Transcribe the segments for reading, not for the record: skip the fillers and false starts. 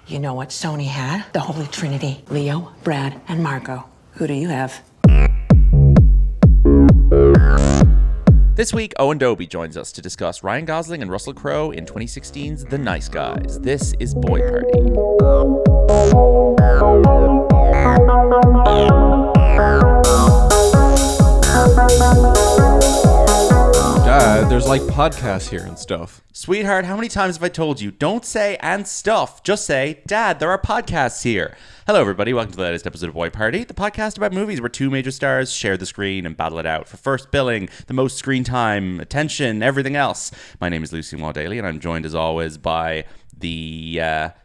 You know what Sony had? The Holy Trinity. Leo, Brad, and Margot. Who do you have? This week, Owen Dobie joins us to discuss Ryan Gosling and Russell Crowe in 2016's The Nice Guys. This is Boy Party. Dad, there's like podcasts here and stuff. Sweetheart, how many times have I told you, don't say and stuff, just say, Dad, there are podcasts here. Hello everybody, welcome to the latest episode of Boy Party, the podcast about movies where two major stars share the screen and battle it out for first billing, the most screen time, attention, everything else. My name is Lucian Waddaley and I'm joined as always by the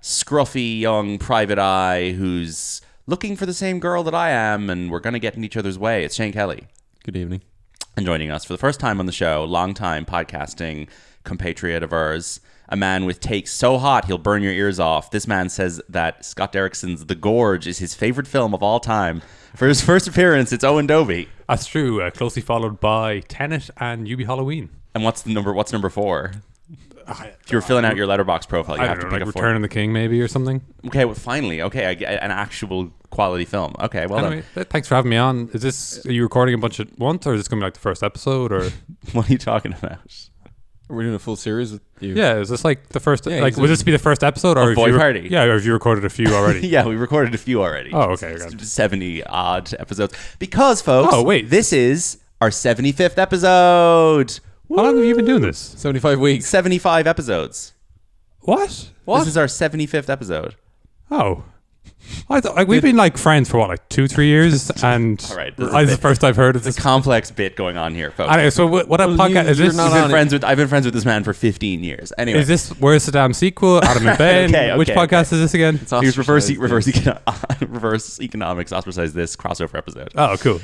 scruffy young private eye who's looking for the same girl that I am, and we're going to get in each other's way. It's Shane Kelly. Good evening. And joining us for the first time on the show, long-time podcasting compatriot of ours, a man with takes so hot he'll burn your ears off. This man says that Scott Derrickson's The Gorge is his favorite film of all time. For his first appearance, it's Owen Dobie. That's true. Closely followed by Tenet and UB Halloween. And what's number 4? If you're filling out your Letterboxd profile, you have to pick a 4. Return of the King, maybe, or something. Okay, well, finally. Okay, I get an actual quality film. Okay, well anyway, thanks for having me on. Are you recording a bunch at once, or is this going to be like the first episode, or what are you talking about? We're doing a full series with you. Yeah, is this like the first? Yeah, like, would this be the first episode, or of Boy Party? Yeah, or have you recorded a few already? Yeah, we recorded a few already. Oh, okay. 70 odd episodes. Because, folks, this is our 75th episode. How long have you been doing this? 75 weeks. 75 episodes. What? This is our 75th episode. Oh. I thought we've been like friends for 2-3 years, and all right, this is the first I've heard of this. It's a complex bit going on here, folks. Anyway, so what a podcast is this? I've been friends with this man for 15 years. Anyway, is this Where's the Damn Sequel? Adam and Ben. Okay, which podcast is this again? Here's reverse economics ostracize this crossover episode. Oh, cool.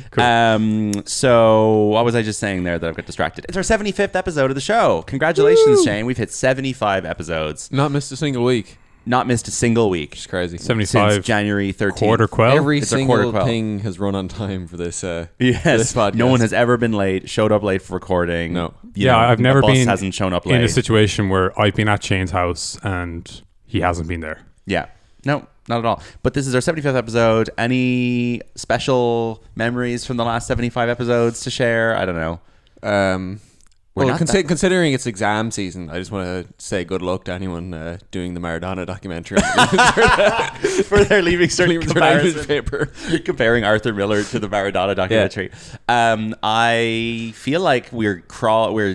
So what was I just saying there that I've got distracted? It's our 75th episode of the show. Congratulations, Shane. We've hit 75 episodes. Not missed a single week. Not missed a single week. It's crazy. 75 since January 13th. Quarter quell. Every single thing has run on time for this. Yes. This podcast. No one has ever been late. Showed up late for recording. No. I've never been. Hasn't shown up late in a situation where I've been at Shane's house and he hasn't been there. Yeah. No, not at all. But this is our 75th episode. Any special memories from the last 75 episodes to share? I don't know. Considering it's exam season, I just want to say good luck to anyone doing the Maradona documentary for their Leaving Cert comparison paper, comparing Arthur Miller to the Maradona documentary. Yeah. I feel like we're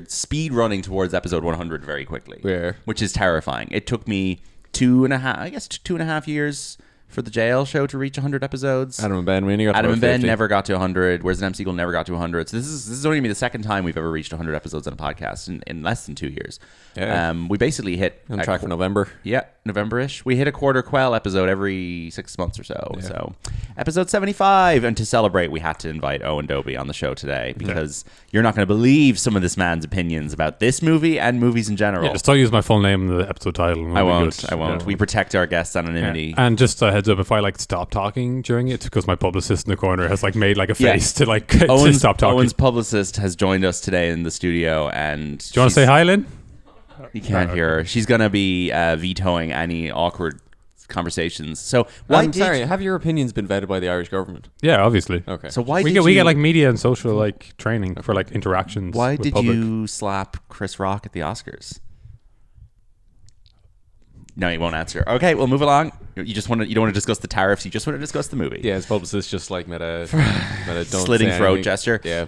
speed running towards episode 100 very quickly, which is terrifying. It took me 2.5 years for the JL show to reach 100 episodes. Adam and Ben never got to 100. Where's the Damn Sequel never got to 100. So this is only going to be the second time we've ever reached 100 episodes on a podcast in less than 2 years. Yeah. We basically hit on track for November. Yeah, November-ish. We hit a quarter quell episode every 6 months or so. Yeah. So episode 75, and to celebrate, we had to invite Owen Dobie on the show today because you're not going to believe some of this man's opinions about this movie and movies in general. Yeah, just don't use my full name in the episode title. I won't. Yeah. We protect our guests' anonymity. Yeah. And just a heads up, if I stop talking during it, because my publicist in the corner has made a face to to stop talking. Owen's publicist has joined us today in the studio, and do you want to say hi, Lynn? You can't hear her. She's gonna be vetoing any awkward conversations. So have your opinions been vetted by the Irish government? Yeah, obviously. Okay. So we get media and social training for interactions. Why with did public. you slap Chris Rock at the Oscars? No, you won't answer. Okay, we'll move along. You don't want to discuss the tariffs. You just want to discuss the movie. Yeah, his publicist just made a don't slitting throat anything. gesture. Yeah.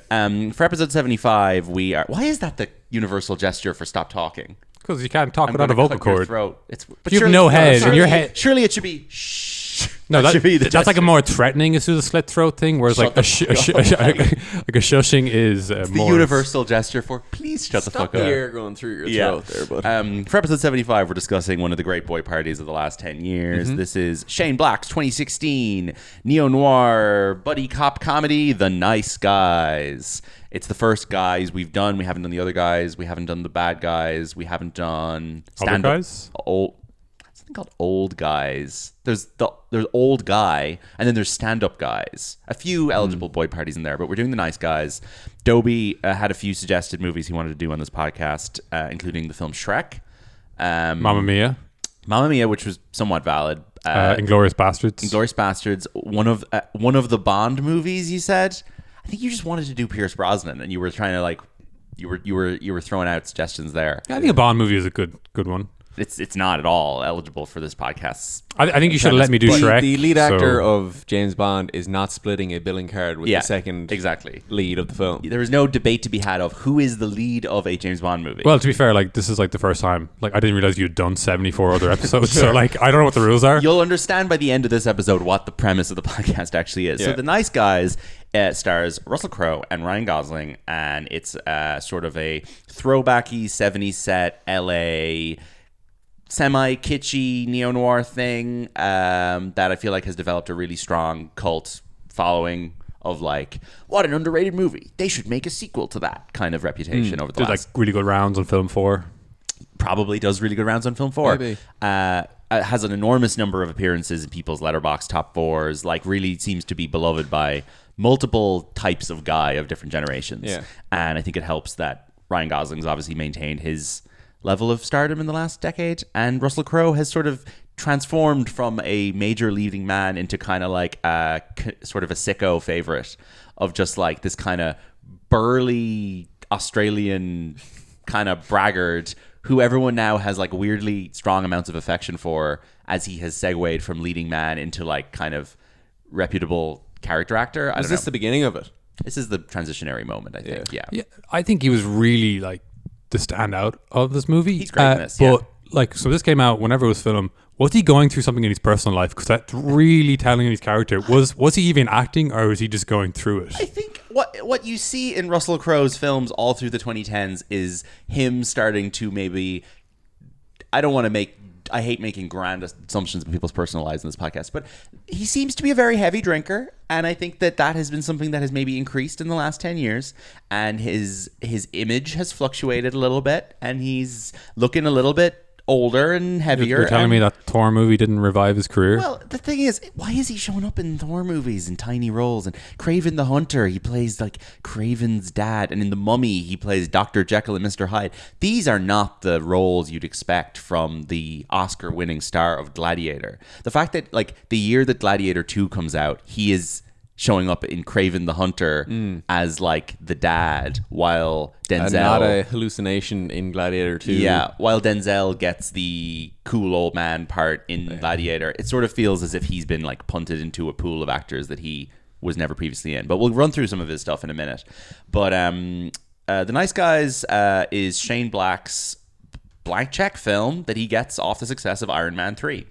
For episode 75, we are. Why is that the universal gesture for stop talking? Because you can't talk without a vocal cord. But you have no head, and your head. Surely it should be shh. No, should be the that's like a more threatening is to the slit throat thing, whereas a shushing is it's more the universal gesture for please shut the fuck up. The air going through your throat there, but for episode 75, we're discussing one of the great boy parties of the last 10 years. Mm-hmm. This is Shane Black's 2016 neo-noir buddy cop comedy, The Nice Guys. It's the first guys we've done. We haven't done the other guys. We haven't done the bad guys. We haven't done stand-up. Other guys? Something called Old Guys. There's Old Guy, and then there's Stand-Up Guys. A few eligible boy parties in there, but we're doing The Nice Guys. Dobie had a few suggested movies he wanted to do on this podcast, including the film Shrek. Mamma Mia. Mamma Mia, which was somewhat valid. Inglourious Bastards. Inglourious Bastards, one of the Bond movies. You said, I think you just wanted to do Pierce Brosnan, and you were trying to like, you were throwing out suggestions there. I think a Bond movie is a good one. It's not at all eligible for this podcast. I think you should have let me do Shrek. The lead actor of James Bond is not splitting a billing card with the second exactly lead of the film. There is no debate to be had of who is the lead of a James Bond movie. Well, to be fair, like this is like the first time. Like I didn't realize you'd done 74 other episodes. So like I don't know what the rules are. You'll understand by the end of this episode what the premise of the podcast actually is. So The Nice Guys stars Russell Crowe and Ryan Gosling, and it's sort of a throwbacky 70s set LA semi-kitschy neo-noir thing that I feel like has developed a really strong cult following of like, what an underrated movie. They should make a sequel to that kind of reputation over the Did last... like really good rounds on Film 4. Probably does really good rounds on Film 4. Maybe. Has an enormous number of appearances in people's Letterboxd top 4s, like really seems to be beloved by multiple types of guy of different generations. Yeah. And I think it helps that Ryan Gosling's obviously maintained his level of stardom in the last decade, and Russell Crowe has sort of transformed from a major leading man into kind of like sort of a sicko favorite of just like this kind of burly Australian kind of braggart who everyone now has like weirdly strong amounts of affection for, as he has segued from leading man into like kind of reputable character actor. Was this the beginning of it? This is the transitionary moment, I think. Yeah. I think he was really like the standout of this movie. He's great in this, but like, so this came out whenever it was filmed. Was he going through something in his personal life? Because that's really telling his character. Was he even acting, or was he just going through it? I think what you see in Russell Crowe's films all through the 2010s is him starting to maybe... I hate making grand assumptions of people's personal lives in this podcast, but he seems to be a very heavy drinker, and I think that has been something that has maybe increased in the last 10 years, and his image has fluctuated a little bit, and he's looking a little bit older and heavier. You're telling me that Thor movie didn't revive his career? Well, the thing is, why is he showing up in Thor movies in tiny roles? And Craven the Hunter, he plays like Craven's dad, and in The Mummy, he plays Dr. Jekyll and Mr. Hyde. These are not the roles you'd expect from the Oscar-winning star of Gladiator. The fact that like the year that Gladiator 2 comes out, he is showing up in Craven the Hunter as like the dad, while Denzel... And not a hallucination in Gladiator 2. Yeah, while Denzel gets the cool old man part in Gladiator, it sort of feels as if he's been like punted into a pool of actors that he was never previously in. But we'll run through some of his stuff in a minute. But The Nice Guys is Shane Black's blank check film that he gets off the success of Iron Man 3.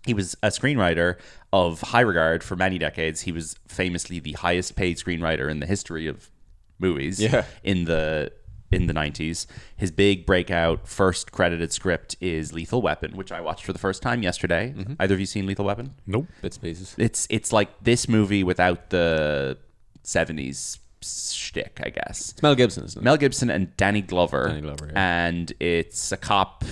He was a screenwriter of high regard for many decades. He was famously the highest paid screenwriter in the history of movies in the 90s. His big breakout first credited script is Lethal Weapon, which I watched for the first time yesterday. Either of you seen Lethal Weapon? Nope. Bits and pieces. It's like this movie without the 70s shtick, I guess. It's Mel Gibson, isn't it? Mel Gibson and Danny Glover. Yeah. And it's a cop,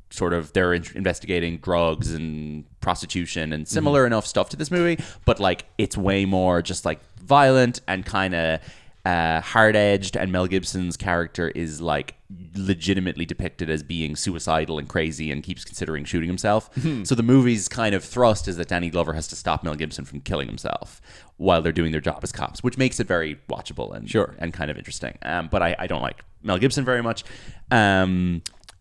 sort of they're investigating drugs and prostitution and similar enough stuff to this movie, but like it's way more just like violent and kind of hard-edged, and Mel Gibson's character is like legitimately depicted as being suicidal and crazy and keeps considering shooting himself. So the movie's kind of thrust is that Danny Glover has to stop Mel Gibson from killing himself while they're doing their job as cops, which makes it very watchable and kind of interesting. But I don't like Mel Gibson very much.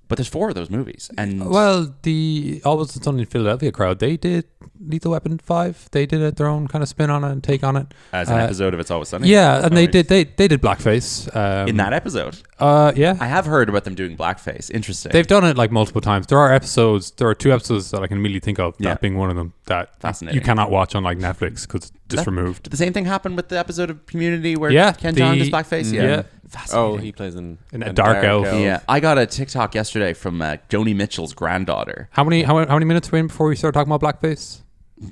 But there's 4 of those movies. And well, the Always Sunny in Philadelphia crowd, they did Lethal Weapon 5. They did their own kind of spin on it and take on it. As an episode of It's Always Sunny? Yeah, and they did blackface. In that episode? Yeah. I have heard about them doing blackface. Interesting. They've done it like multiple times. There are 2 episodes that I can immediately think of, that being one of them, that fascinating. You cannot watch on like Netflix because it's just removed. Did the same thing happen with the episode of Community where Ken John does blackface? Yeah. Oh, he plays in a dark elf. Yeah, I got a TikTok yesterday from Joni Mitchell's granddaughter. How many minutes were in before we started talking about blackface?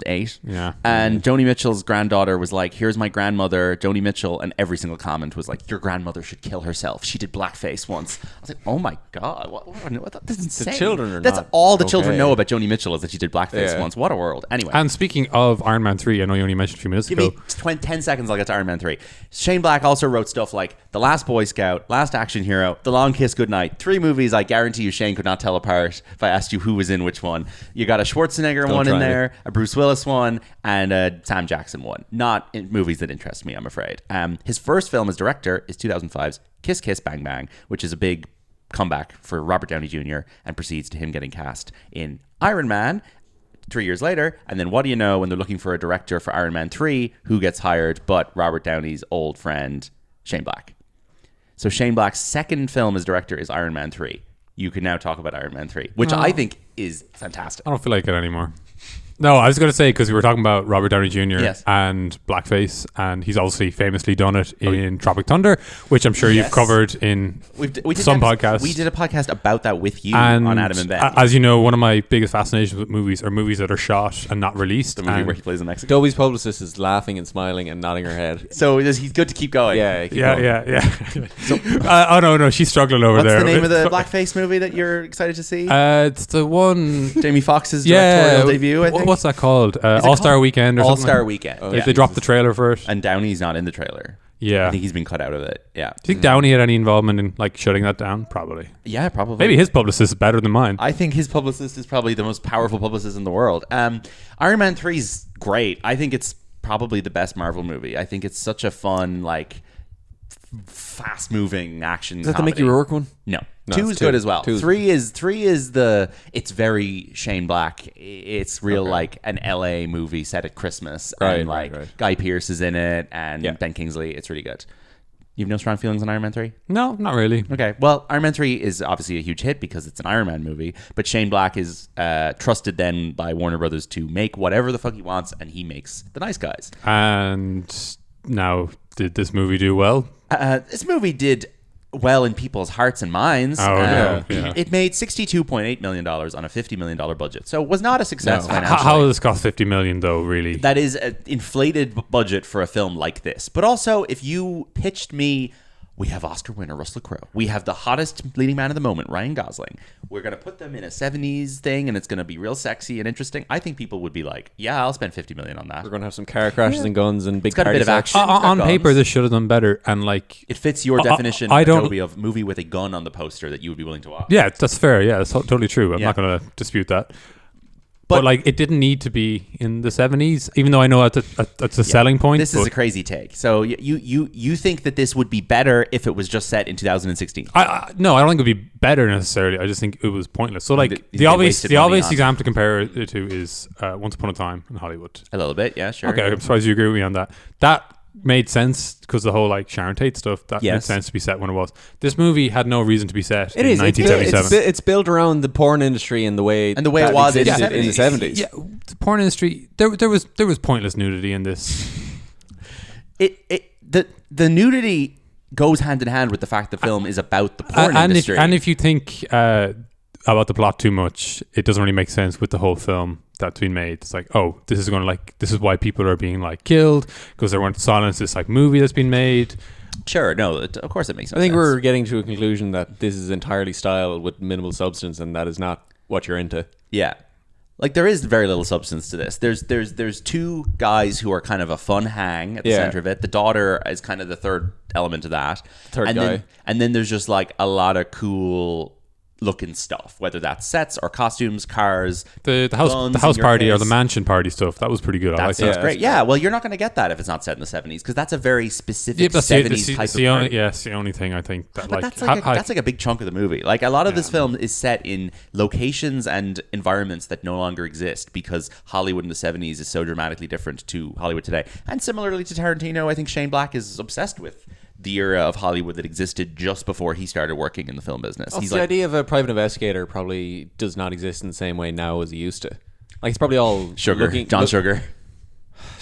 8. Yeah. And Joni Mitchell's granddaughter was like, here's my grandmother, Joni Mitchell, and every single comment was like, your grandmother should kill herself. She did blackface once. I was like, oh my God, what that's insane. children are That's not all the children okay. know about Joni Mitchell is that she did blackface Yeah. once. What a world. Anyway. And speaking of Iron Man 3, I know you only mentioned a few minutes Give ago. me 10 seconds, I'll get to Iron Man 3. Shane Black also wrote stuff like The Last Boy Scout, Last Action Hero, The Long Kiss Goodnight. 3 movies I guarantee you Shane could not tell apart if I asked you who was in which one. You got a Schwarzenegger one in try me. there, a Bruce Willis one, and a Sam Jackson one. Not in movies that interest me, I'm afraid. His first film as director is 2005's Kiss Kiss Bang Bang, which is a big comeback for Robert Downey Jr. and proceeds to him getting cast in Iron Man 3 years later. And then what do you know, when they're looking for a director for Iron Man 3, who gets hired but Robert Downey's old friend Shane Black. So Shane Black's second film as director is Iron Man 3. You can now talk about Iron Man 3, which I think is fantastic. I don't feel like it anymore. No, I was going to say, because we were talking about Robert Downey Jr. Yes. and blackface, and he's obviously famously done it in Tropic Thunder, which I'm sure you've covered in We did some an episode- podcasts. We did a podcast about that with you And on Adam and Ben. As you know, one of my biggest fascinations with movies are movies that are shot and not released. the movie And where he plays in Mexico. Dobie's publicist is laughing and smiling and nodding her head. So he's good to keep going. Yeah, keep yeah, going. yeah. Oh no, she's struggling over What's there. the name of the blackface movie that you're excited to see? It's the one. Jamie Foxx's Yeah, directorial debut, I think. what's that called? Is it All Star called Weekend or All something. Star Weekend. Oh, They, Yeah. they dropped the trailer for it. And Downey's not in the trailer. Yeah. I think he's been cut out of it. Yeah. Do you think Downey had any involvement in like shutting that down? Probably. Yeah, probably. Maybe his publicist is better than mine. I think his publicist is probably the most powerful publicist in the world. Iron Man 3 is great. I think it's probably the best Marvel movie. I think it's such a fun, like, fast-moving action Is that the comedy. Mickey Rourke one? No. No, 2 is it's two. good as well. Two is- 3 is the, it's very Shane Black. It's real like an LA movie set at Christmas. Right, and right, like right. Guy Pearce is in it and Yeah. Ben Kingsley. It's really good. You have no strong feelings on Iron Man 3? No, not really. Okay, well, Iron Man 3 is obviously a huge hit because it's an Iron Man movie, but Shane Black is trusted then by Warner Brothers to make whatever the fuck he wants, and he makes The Nice Guys. And now, did this movie do well? This movie did well in people's hearts and minds. Oh, yeah. It made $62.8 million on a $50 million budget, so it was not a success No. financially. How does this cost $50 million though? Really? That is an inflated budget for a film like this. But also, if you pitched me, we have Oscar winner Russell Crowe. We have the hottest leading man of the moment, Ryan Gosling. We're going to put them in a 70s thing, and it's going to be real sexy and interesting. I think people would be like, yeah, I'll spend $50 million on that. We're going to have some car crashes and guns and big got a bit of party sex. action. It's got on paper, guns. this should have done better. And like, It fits your definition, I don't- Adobe, of movie with a gun on the poster that you would be willing to watch. yeah, that's fair. Yeah, that's totally true. I'm Yeah. not going to dispute that. But- But like, it didn't need to be in the 70s, even though I know that's a selling point. This is but a crazy take. So you think that this would be better if it was just set in 2016? No, I don't think it would be better necessarily. I just think it was pointless. So like, They the obvious wasted money on- example to compare it to is Once Upon a Time in Hollywood. A little bit, yeah, sure. Okay, I'm surprised you agree with me on that. That made sense because the whole like Sharon Tate stuff that made Yes. sense to be set when it was. This movie had no reason to be set It in is. 1977. It's built around the porn industry and the way And the way that it was in the existed in the 70s. 70s. Yeah, the porn industry. There was pointless nudity in this. The nudity goes hand in hand with the fact the film is about the porn and industry. if you think about the plot too much, it doesn't really make sense with the whole film that's been made. It's like, oh, this is why people are being like killed because they weren't silence this like movie that's been made. Sure, no, of course it makes no I think sense. we're getting to a conclusion that this is entirely style with minimal substance, and that is not what you're into. Yeah. Like there is very little substance to this. There's two guys who are kind of a fun hang at the Yeah. center of it. The daughter is kind of the third element of that. Third and guy. Then, and then there's just like a lot of cool looking stuff, whether that's sets or costumes, cars. The guns house in your party or face. the mansion party stuff that was pretty good. I like Sounds that. great. Yeah, well, you're not going to get that if it's not set in the 70s because that's a very specific That's 70s type that's of the only, party. yeah, it's the only thing I think that But like that's like a big chunk of the movie. Like a lot of this film is set in locations and environments that no longer exist because Hollywood in the 70s is so dramatically different to Hollywood today. And similarly to Tarantino, I think Shane Black is obsessed with the era of Hollywood that existed just before he started working in the film business. Also, the idea of a private investigator probably does not exist in the same way now as it used to. Like it's probably all Sugar, John Sugar.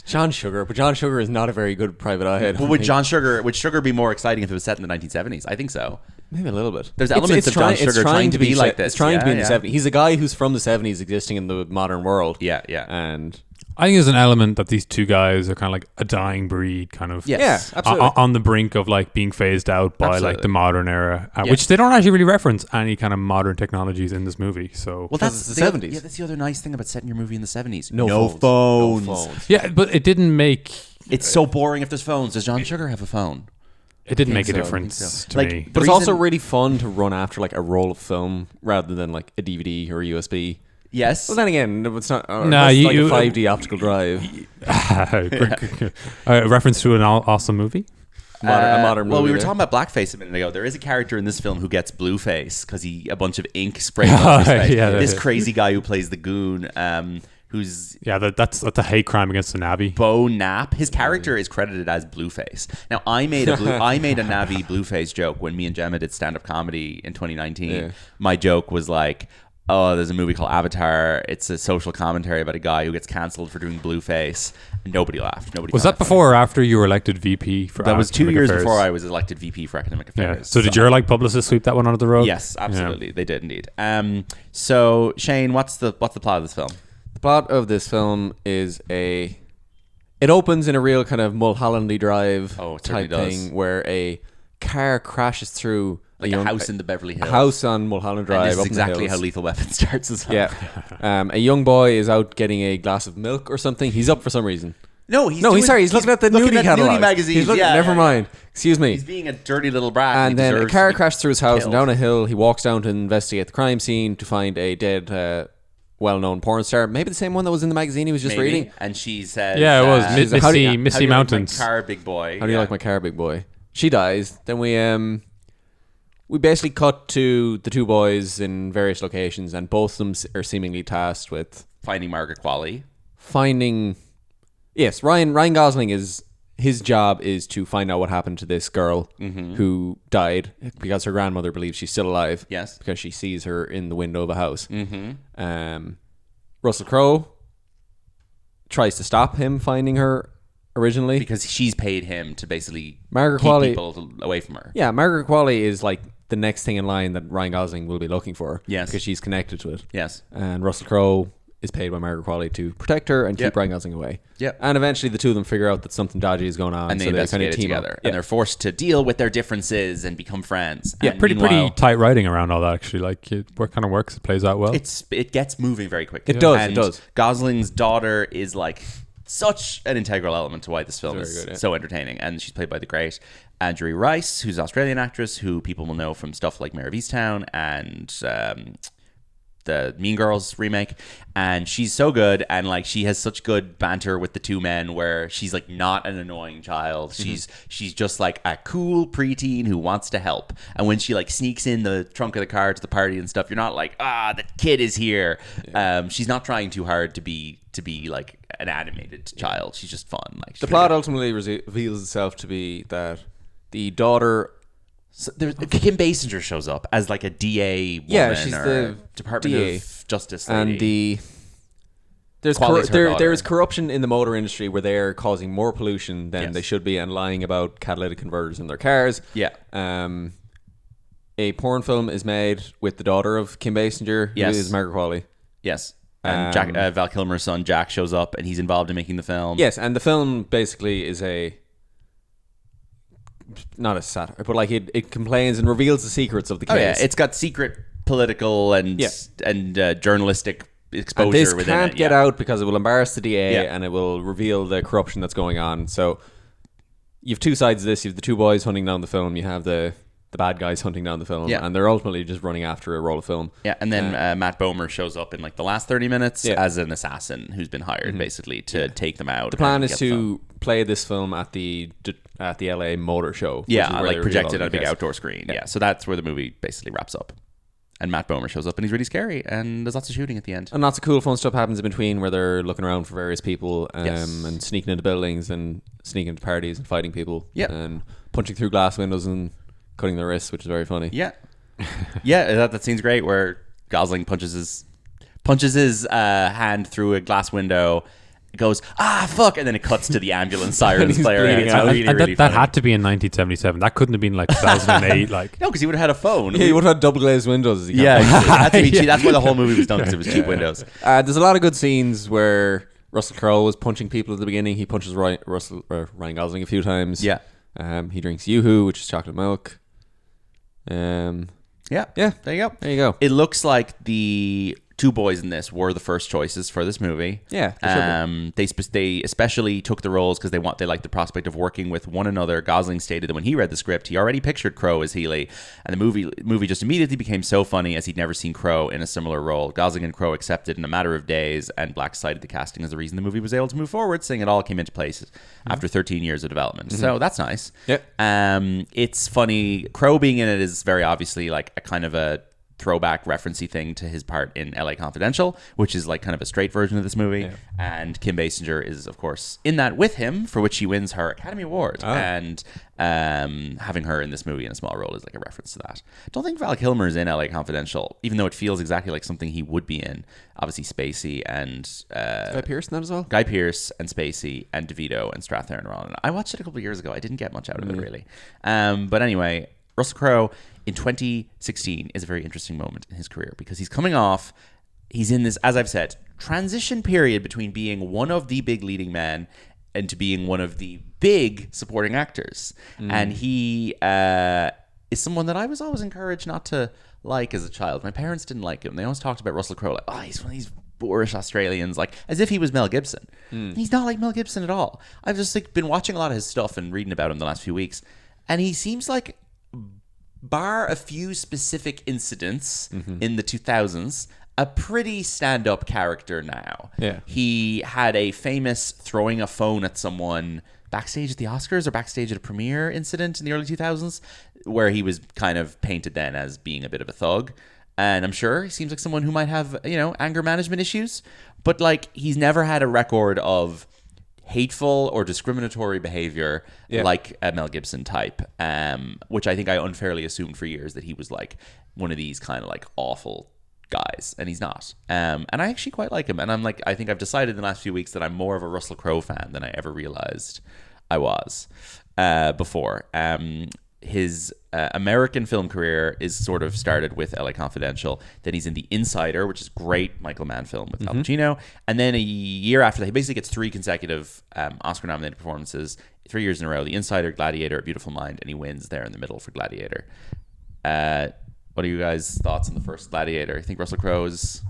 John Sugar, but John Sugar is not a very good private eye. I don't Well, would think. Sugar be more exciting if it was set in the 1970s? I think so. Maybe a little bit. There's elements of John Sugar trying to be like this. It's trying to be in Yeah, the yeah. 70s. He's a guy who's from the 70s existing in the modern world. Yeah, yeah. And I think there's an element that these two guys are kind of like a dying breed, kind of. Yes. Yeah, absolutely. On the brink of like being phased out by Absolutely. like the modern era, which they don't actually really reference any kind of modern technologies in this movie. So Well, Because it's the 70s. Yeah, that's the other nice thing about setting your movie in the 70s. No phones. yeah, but it didn't make It's so boring if there's phones. Does John Sugar have a phone? it didn't make a so, I think difference so. to Like, me. But The it's also reason- really fun to run after like a roll of film rather than like a DVD or a USB. Yes. Well, then again, it's not. Nah, it's like you- a 5D optical drive. A reference to an awesome movie. A modern movie. Well, we were there. talking about blackface a minute ago. There is a character in this film who gets blueface because a bunch of ink sprayed on his face. Yeah, this yeah. crazy guy who plays the goon, who's Yeah, that's a hate crime against the Navi. Bo Knapp. His character is credited as Blueface. Now, I made a Navi Blueface joke when me and Gemma did stand-up comedy in 2019. Yeah. My joke was like, oh, there's a movie called Avatar. It's a social commentary about a guy who gets cancelled for doing Blueface. And nobody laughed. Nobody. Was found that it funny. before or after you were elected VP for That was 2 Academic years Affairs? before I was elected VP for Academic Affairs. Yeah. So did your like publicist sweep that one under the rug? Yes, absolutely. They did indeed. So Shane, what's the plot of this film? The plot of this film is it opens in a real kind of Mulhollandy Drive Oh, it certainly type does. thing where a car crashes through Like a house in the Beverly Hills. a house on Mulholland Drive. And this is up in the exactly how hills. Lethal Weapon starts as well. Yeah. A young boy is out getting a glass of milk or something. He's up for some reason. No, He's looking at the nudie catalog. magazines. He's looking, yeah, never mind. Excuse me. He's being a dirty little brat. And he then a deserves car to be crashed through his house and killed. down a hill. He walks down to investigate the crime scene to find a dead, well-known porn star. Maybe the same one that was in the magazine he was just Maybe. reading. And she says, Yeah, it was She's like, how do you- Missy how do you like Mountains. my car, big boy. How do you like my car, big boy? She dies. Then we basically cut to the two boys in various locations, and both of them are seemingly tasked with Finding Margaret Qualley. finding. Yes, Ryan Gosling is. His job is to find out what happened to this girl who died because her grandmother believes she's still alive. Yes. Because she sees her in the window of a house. Russell Crowe tries to stop him finding her originally. Because she's paid him to basically Margaret keep Qualley- people away from her. Yeah, Margaret Qualley is like the next thing in line that Ryan Gosling will be looking for. Yes. Because she's connected to it. Yes. And Russell Crowe is paid by Margaret Qualley to protect her and keep Yep. Ryan Gosling away. Yep. And eventually the two of them figure out that something dodgy is going on. And they so investigate it team up. together. Yeah. And they're forced to deal with their differences and become friends. Yeah, And Pretty meanwhile, tight writing around all that actually. Like it kind of works. It plays out well. it gets moving very quickly. It does, And it does. Gosling's daughter is like such an integral element to why this film Very is good, yeah. so entertaining. And she's played by the great Andrew Rice, who's an Australian actress who people will know from stuff like Mayor of Easttown and the Mean Girls remake. And she's so good, and like she has such good banter with the two men where she's like not an annoying child. She's just like a cool preteen who wants to help. And when she like sneaks in the trunk of the car to the party and stuff, you're not like, the kid is here. She's not trying too hard to be like an animated child. She's just fun. Like The plot ultimately reveals itself to be that the daughter. So Kim Basinger shows up as like a DA woman Yeah, she's or the Department DA. of Justice lady. And there's Quality's her daughter. there is corruption in the motor industry where they're causing more pollution than Yes. they should be and lying about catalytic converters in their cars. Yeah. A porn film is made with the daughter of Kim Basinger, Yes. who is Margaret Qualley. Yes. And Val Kilmer's son Jack shows up and he's involved in making the film. Yes, and the film basically is not a satire, but like it complains and reveals the secrets of the case. Oh yeah, it's got secret political and journalistic exposure and this within can't it. get out because it will embarrass the DA Yeah. and it will reveal the corruption that's going on. So you have two sides of this. You have the two boys hunting down the film. You have the bad guys hunting down the film. Yeah. And they're ultimately just running after a roll of film. Yeah, and then Matt Bomer shows up in like the last 30 minutes Yeah. as an assassin who's been hired basically to take them out. The plan and is get the film. to play this film at the LA Motor Show. which is Yeah, where like they reveal projected all on a the big cast. outdoor screen. Yeah, so that's where the movie basically wraps up. And Matt Bomer shows up and he's really scary and there's lots of shooting at the end. And lots of cool, fun stuff happens in between where they're looking around for various people Yes. and sneaking into buildings and sneaking into parties and fighting people. Yeah. And punching through glass windows and cutting their wrists, which is very funny. Yeah, yeah, that scene's great where Gosling punches his hand through a glass window, goes fuck, and then it cuts to the ambulance sirens he's player. And bleeding it's out. really, and really that funny. had to be in 1977. That couldn't have been like 2008. Like No, because he would have had a phone. Yeah, you would have had double glazed windows. As you Yeah, can. exactly. That's why the whole movie was done because it was cheap windows. There's a lot of good scenes where Russell Crowe was punching people at the beginning. He punches Ryan Gosling a few times. Yeah. He drinks Yoo-hoo, which is chocolate milk. Yeah. Yeah. There you go. There you go. It looks like the two boys in this were the first choices for this movie. Yeah, they should They especially took the roles because they liked the prospect of working with one another. Gosling stated that when he read the script, he already pictured Crowe as Healy, and the movie just immediately became so funny as he'd never seen Crowe in a similar role. Gosling and Crowe accepted in a matter of days, and Black cited the casting as the reason the movie was able to move forward, saying it all came into place after 13 years of development. So that's nice. Yep. It's funny. Crowe being in it is very obviously like a kind of a throwback referencey thing to his part in LA Confidential, which is like kind of a straight version of this movie. Yeah. And Kim Basinger is, of course, in that with him, for which she wins her Academy Award. And having her in this movie in a small role is like a reference to that. I don't think Val Kilmer is in LA Confidential, even though it feels exactly like something he would be in. Obviously Spacey and Guy Pearce in that as well? Guy Pearce and Spacey and DeVito and Strathairn are on. I watched it a couple of years ago. I didn't get much out of it, really. But anyway, Russell Crowe in 2016 is a very interesting moment in his career because he's in this, as I've said, transition period between being one of the big leading men and to being one of the big supporting actors. And he is someone that I was always encouraged not to like as a child. My parents didn't like him. They always talked about Russell Crowe like, oh, he's one of these boorish Australians, like as if he was Mel Gibson. He's not like Mel Gibson at all. I've just like been watching a lot of his stuff and reading about him the last few weeks, and he seems like, bar a few specific incidents in the 2000s, a pretty stand-up character now. Yeah. He had a famous throwing a phone at someone backstage at the Oscars or backstage at a premiere incident in the early 2000s, where he was kind of painted then as being a bit of a thug. And I'm sure he seems like someone who might have, anger management issues, but like he's never had a record of hateful or discriminatory behavior like a Mel Gibson type, which I think I unfairly assumed for years that he was like one of these kind of like awful guys, and he's not. And I actually quite like him, and I think I've decided in the last few weeks that I'm more of a Russell Crowe fan than I ever realized I was before. His American film career is sort of started with LA Confidential. Then he's in The Insider, which is great Michael Mann film with Al Pacino. And then a year after that, he basically gets 3 consecutive Oscar-nominated performances, 3 years in a row. The Insider, Gladiator, A Beautiful Mind, and he wins there in the middle for Gladiator. What are you guys' thoughts on the first Gladiator? I think Russell Crowe is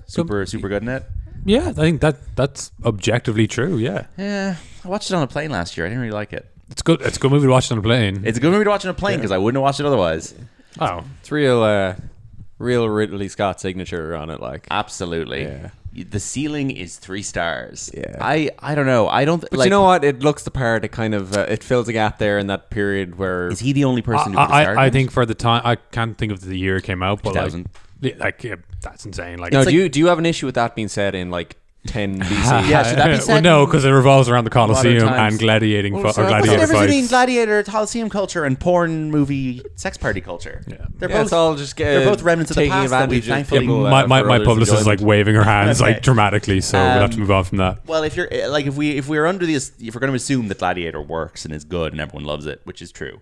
super good in it. Yeah, I think that's objectively true. Yeah, I watched it on a plane last year. I didn't really like it. it's good. It's a good movie to watch on a plane. It's a good movie to watch on a plane because I wouldn't have watched it otherwise. Oh, It's real Ridley Scott signature on it, like. Absolutely. Yeah. The ceiling is 3 stars. Yeah. I don't know. I don't. But you know what? It looks the part. It kind of it fills a gap there in that period where. Is he the only person who would have started? I think for the time, I can't think of the year it came out, but 2000. that's insane. Like, No, it's do you have an issue with that being said in like 10 BC? Yeah, should that be said? Well, no, because it revolves around the Colosseum times. and gladiating What's the gladiator difference between fights. gladiator, Coliseum culture, and porn movie sex party culture? Yeah. They're Yeah, both it's all just they're both remnants of the taking past that we've advantage of thankfully. people, My for others' publicist is like enjoyment. waving her hands Okay. like dramatically, so we'll have to move on from that. Well, if you're like if we're under this, if we're going to assume that Gladiator works and is good and everyone loves it, which is true,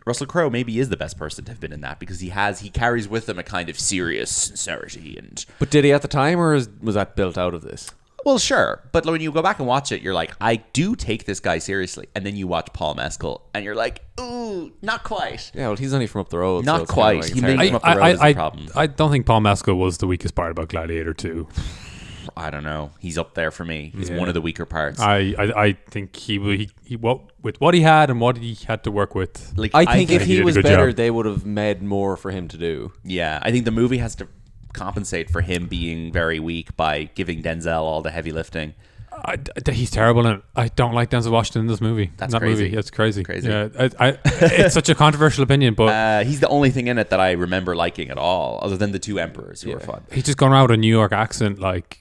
Russell Crowe maybe is the best person to have been in that because he carries with him a kind of serious sincerity and. But did he at the time, or was that built out of this? Well, sure, but when you go back and watch it, you're like, I do take this guy seriously, and then you watch Paul Mescal, and you're like, ooh, not quite. Yeah, well, he's only from up the road. Not so it's quite. Kind of He like, may- it's hard. Come up the road is the problem. I don't think Paul Mescal was the weakest part about Gladiator 2. I don't know. He's up there for me. He's one of the weaker parts. I think he with what he had and what he had to work with. Like, I think if he he did a was good better, job. they would have made more for him to do. Yeah, I think the movie has to compensate for him being very weak by giving Denzel all the heavy lifting. He's terrible in it. I don't like Denzel Washington in this movie. That's that crazy. movie. It's crazy. Crazy. Yeah, it's such a controversial opinion, but He's the only thing in it that I remember liking at all, other than the 2 emperors who were fun. he's just going around with a New York accent, like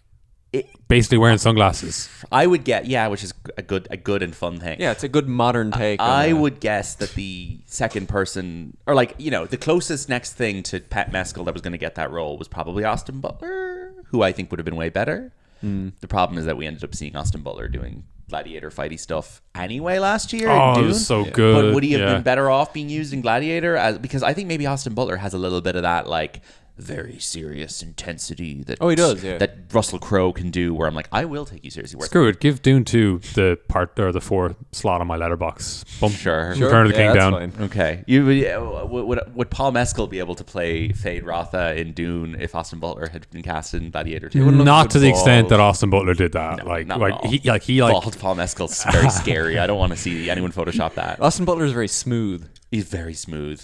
basically wearing sunglasses. I would get which is a good and fun thing. Yeah, it's a good modern take. I on would guess that the second person, or like, the closest next thing to Pat Mescal that was going to get that role was probably Austin Butler, who I think would have been way better. The problem is that we ended up seeing Austin Butler doing gladiator fighty stuff anyway last year. Oh, in it Dune. was so good. But would he have Yeah. been better off being used in Gladiator? Because I think maybe Austin Butler has a little bit of that like very serious intensity that he does, yeah. that Russell Crowe can do, where I'm like, I will take you seriously. Where Screw it. Give Dune 2 the part or the 4 slot on my letterbox. Bump Sure. Return of the King that's down. fine. Okay, would Paul Mescal be able to play Fade Rotha in Dune if Austin Butler had been cast in Gladiator 2? Not to the extent that Austin Butler did that. No, not at all. he Bald Paul Mescal's very scary. I don't want to see anyone Photoshop that. Austin Butler is very smooth. He's very smooth.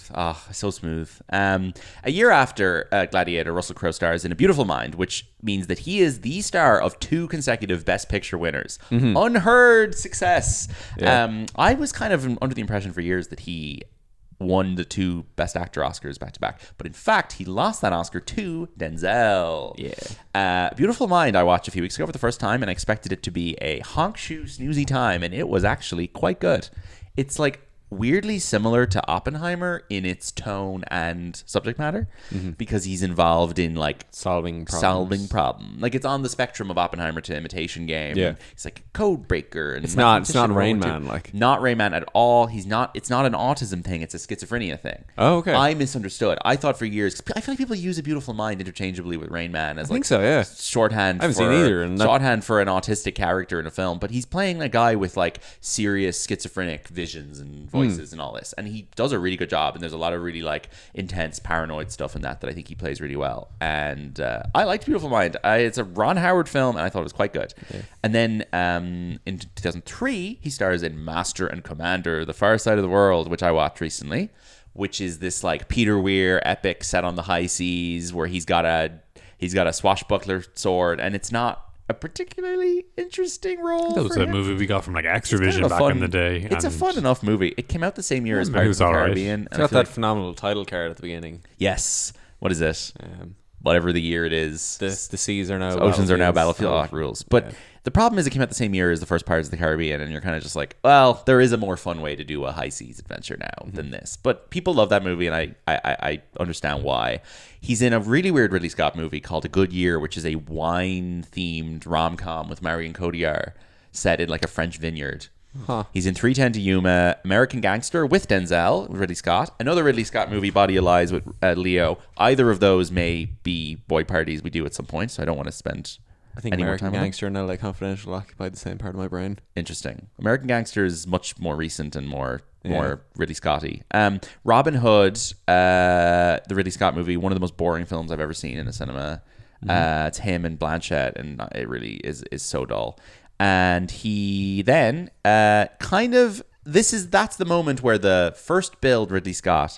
So smooth. A year after Gladiator, Russell Crowe stars in A Beautiful Mind, which means that he is the star of 2 consecutive Best Picture winners. Unheard success. Yeah. I was kind of under the impression for years that he won the 2 Best Actor Oscars back to back, but in fact he lost that Oscar to Denzel. Beautiful Mind I watched a few weeks ago for the first time, and I expected it to be a honk shoe snoozy time, and it was actually quite good. It's like weirdly similar to Oppenheimer in its tone and subject matter, because he's involved in like Solving problems. Like it's on the spectrum of Oppenheimer to Imitation Game. Yeah. He's like a code breaker. And It's not Rain Man, like. Not Rain Man at all. It's not an autism thing. It's a schizophrenia thing. Oh, okay. I misunderstood. I thought for years, I feel like people use A Beautiful Mind interchangeably with Rain Man as I think so, yeah. shorthand. I haven't seen either, and shorthand for an autistic character in a film, but he's playing a guy with like serious schizophrenic visions and voices and all this, and he does a really good job. And there's a lot of really like intense paranoid stuff in that I think he plays really well. And I liked Beautiful Mind. It's a Ron Howard film, and I thought it was quite good. Yeah. And then in 2003, he stars in Master and Commander: The Far Side of the World, which I watched recently, which is this like Peter Weir epic set on the high seas where he's got a swashbuckler sword, and it's not a particularly interesting role. That was for a him. movie we got from like Extravision Kind of back in the day. It's a fun enough movie. It came out the same year as it Pirates was of the alright. Caribbean. It's and I got feel that like- phenomenal title card at the beginning. yes. What is it? Whatever the year it is. The seas are now Oceans are now battlefield battlefields. rules. But the problem is it came out the same year as the first Pirates of the Caribbean, and you're kind of just like, well, there is a more fun way to do a high seas adventure now than this. But people love that movie, and I understand why. He's in a really weird Ridley Scott movie called A Good Year, which is a wine-themed rom-com with Marion Cotillard set in like a French vineyard. He's in 3:10 to Yuma, American Gangster with Denzel, Ridley Scott, another Ridley Scott movie, Body of Lies with Leo. Either of those may be boy parties we do at some point, so I don't want to spend I think any more American time on them. Gangster and LA Confidential occupied the same part of my brain. Interesting. American Gangster is much more recent and more Ridley Scotty. Robin Hood, the Ridley Scott movie, one of the most boring films I've ever seen in a cinema. It's him and Blanchett, and it really is so dull. And he then that's the moment where the first build Ridley Scott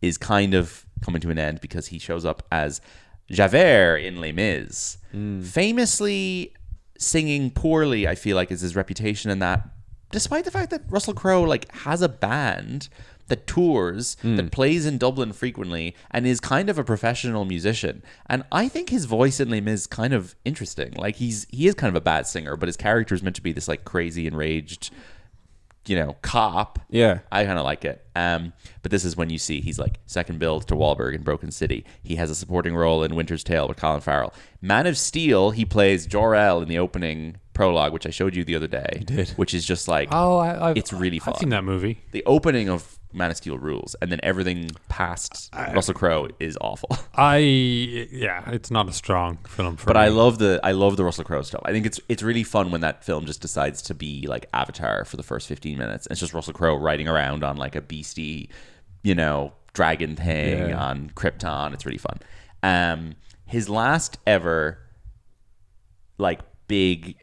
is kind of coming to an end, because he shows up as Javert in Les Mis, famously singing poorly. I feel like is his reputation in that, despite the fact that Russell Crowe like has a band that tours, that plays in Dublin frequently, and is kind of a professional musician. And I think his voice in Les Mis is kind of interesting. Like he is kind of a bad singer, but his character is meant to be this like crazy enraged, cop. Yeah. I kind of like it. But this is when you see he's like second build to Wahlberg in Broken City. He has a supporting role in Winter's Tale with Colin Farrell. Man of Steel, he plays Jor-El in the opening prologue, which I showed you the other day. You did. Which is just like, it's really fun. I've seen that movie. The opening of Man of Steel rules, and then everything past Russell Crowe is awful. It's not a strong film for But me. I love the Russell Crowe stuff. I think it's really fun when that film just decides to be like Avatar for the first 15 minutes. It's just Russell Crowe riding around on like a beastie, dragon thing on Krypton. It's really fun. His last ever like big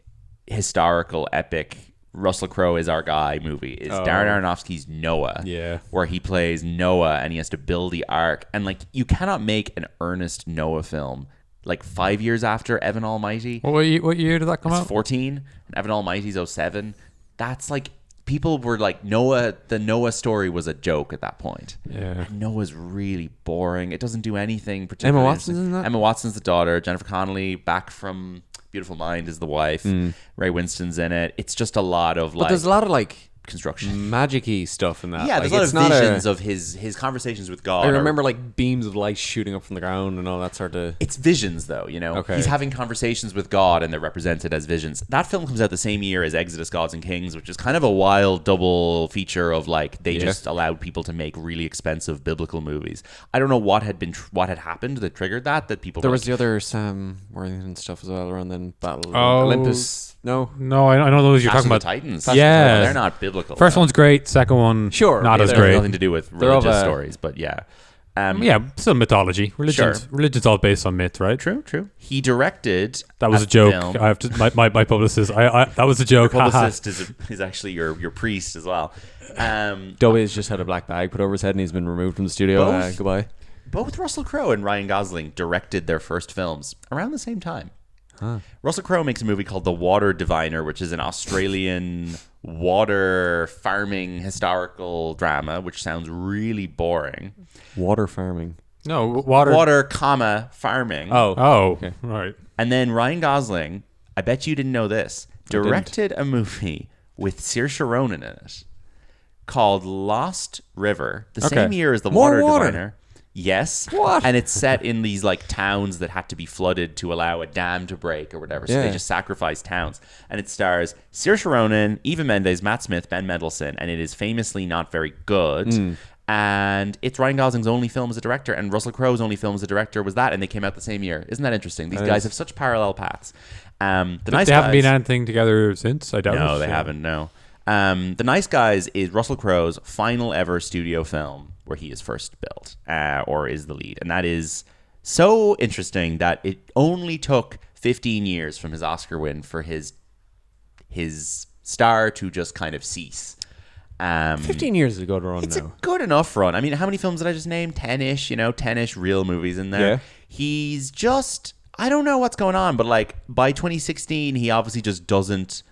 historical epic Russell Crowe is our guy movie is Darren Aronofsky's Noah, where he plays Noah and he has to build the ark, and like you cannot make an earnest Noah film like 5 years after Evan Almighty. What year did that come It's out? 14, and Evan Almighty's 07. That's like, people were like, the Noah story was a joke at that point. Yeah. And Noah's really boring. It doesn't do anything particularly. Emma Watson's in that? Emma Watson's the daughter. Jennifer Connelly, back from Beautiful Mind, is the wife. Ray Winston's in it. It's just a lot of But there's a lot of like construction. magic-y stuff in that. Yeah, like, there's it's a lot not of visions of his conversations with God. I remember like beams of light shooting up from the ground and all that sort of. It's visions, though, you know? Okay. He's having conversations with God, and they're represented as visions. That film comes out the same year as Exodus, Gods and Kings, which is kind of a wild double feature of, like, they just allowed people to make really expensive biblical movies. I don't know what had happened that triggered that people... There were was like, the other Sam Worthington stuff as well around then. Battle Oh. Olympus. No. No, I know those you're Clash talking of about. the Titans. Yeah. They're not biblical. First though. one's great. Second one, Sure, not yeah, as They have great. nothing to do with They're of religious a- stories, but yeah. Yeah, still mythology. Religion's all based on myth, right? True. He directed... That was a joke. film. I have to my publicist. That was a joke. Your haha. publicist is actually your priest as well. Dobby's just had a black bag put over his head and he's been removed from the studio. Both? Goodbye. Both Russell Crowe and Ryan Gosling directed their first films around the same time. Russell Crowe makes a movie called The Water Diviner, which is an Australian water farming historical drama, which sounds really boring. Water farming. No, water. Water, farming. Oh, Okay. right. And then Ryan Gosling, I bet you didn't know this, directed a movie with Saoirse Ronan in it called Lost River, the same year as The More Water water. Diviner. Yes. What? And it's set in these like towns that had to be flooded to allow a dam to break or whatever. So Yeah. they just sacrifice towns. And it stars Saoirse Ronan, Eva Mendes, Matt Smith, Ben Mendelsohn, and it is famously not very good. And it's Ryan Gosling's only film as a director, and Russell Crowe's only film as a director was that, and they came out the same year. Isn't that interesting? These guys have such parallel paths. They haven't been anything together since. I doubt. No, it. they haven't. No. The Nice Guys is Russell Crowe's final ever studio film where he is first billed or is the lead. And that is so interesting that it only took 15 years from his Oscar win for his star to just kind of cease. 15 years is a good run It's now. a good enough run. I mean, how many films did I just name? 10-ish, 10-ish real movies in there. Yeah. He's just, I don't know what's going on, but like by 2016, he obviously just doesn't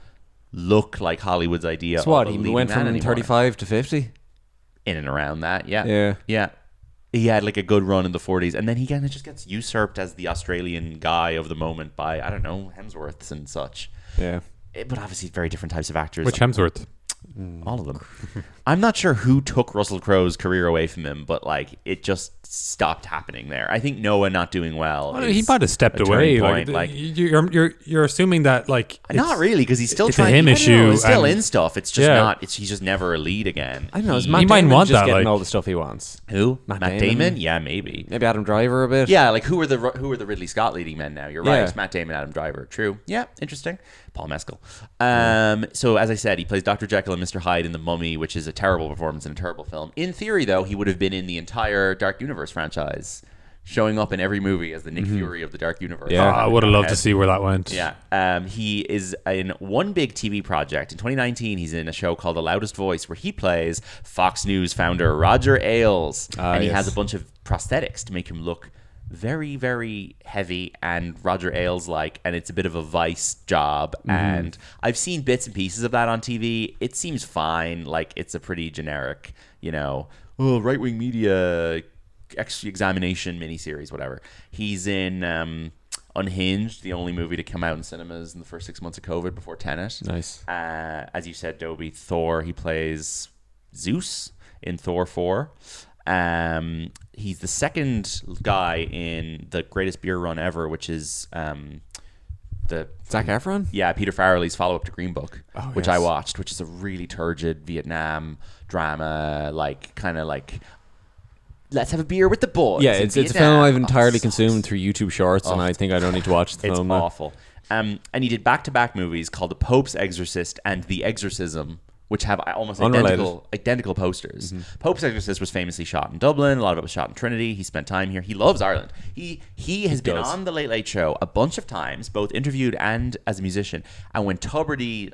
look like Hollywood's idea So what? of a He leading went man from anymore. 35 to 50? In and around that, yeah. Yeah. Yeah. He had like a good run in the 40s, and then he kind of just gets usurped as the Australian guy of the moment by, I don't know, Hemsworths and such. Yeah. But obviously very different types of actors. Which Hemsworth? All of them. I'm not sure who took Russell Crowe's career away from him, but like it just stopped happening there. I think Noah not doing well. Well, he is might have stepped a turning away. point. Like you're assuming that like not it's- really, because he's still it's a trying. him I don't know, issue, he's still and- in stuff. It's just Yeah. not. He's just never a lead again. I don't know. Is He- Matt He might Damon want just that, getting like- all the stuff he wants? who? Matt Matt Damon? Damon? Yeah, maybe. Maybe Adam Driver a bit? Yeah, like who are the Ridley Scott leading men now? You're right. Yeah. It's Matt Damon, Adam Driver. True. Yeah, interesting. Paul Mescal. So as I said, he plays Dr. Jekyll and Mr. Hyde in The Mummy, which is a terrible performance and a terrible film. In theory, though, he would have been in the entire Dark Universe franchise, showing up in every movie as the Nick Fury of the Dark Universe. Yeah. I would have loved to see where that went. Yeah. He is in one big TV project. In 2019, he's in a show called The Loudest Voice, where he plays Fox News founder Roger Ailes. And he has a bunch of prosthetics to make him look very, very heavy and Roger Ailes-like, and it's a bit of a Vice job. And I've seen bits and pieces of that on TV. It seems fine. Like, it's a pretty generic, right-wing media examination miniseries, whatever. He's in Unhinged, the only movie to come out in cinemas in the first 6 months of COVID before Tenet. Nice. As you said, Dobie, Thor, he plays Zeus in Thor 4. He's the second guy in the greatest beer run ever, which is the Zac Efron? Peter Farrelly's follow-up to Green Book, which I yes. watched, which is a really turgid Vietnam drama, let's have a beer with the boys. Yeah, in it's a Vietnam. film I've Oh, entirely it sucks. consumed through YouTube Shorts, and I think I don't need to watch the It's film now. awful. And he did back-to-back movies called The Pope's Exorcist and The Exorcism, which have almost Unrelated. identical posters. Pope's Exorcist was famously shot in Dublin. A lot of it was shot in Trinity. He spent time here. He loves Ireland. He has been does. on The Late Late Show a bunch of times, both interviewed and as a musician. And when Tuberty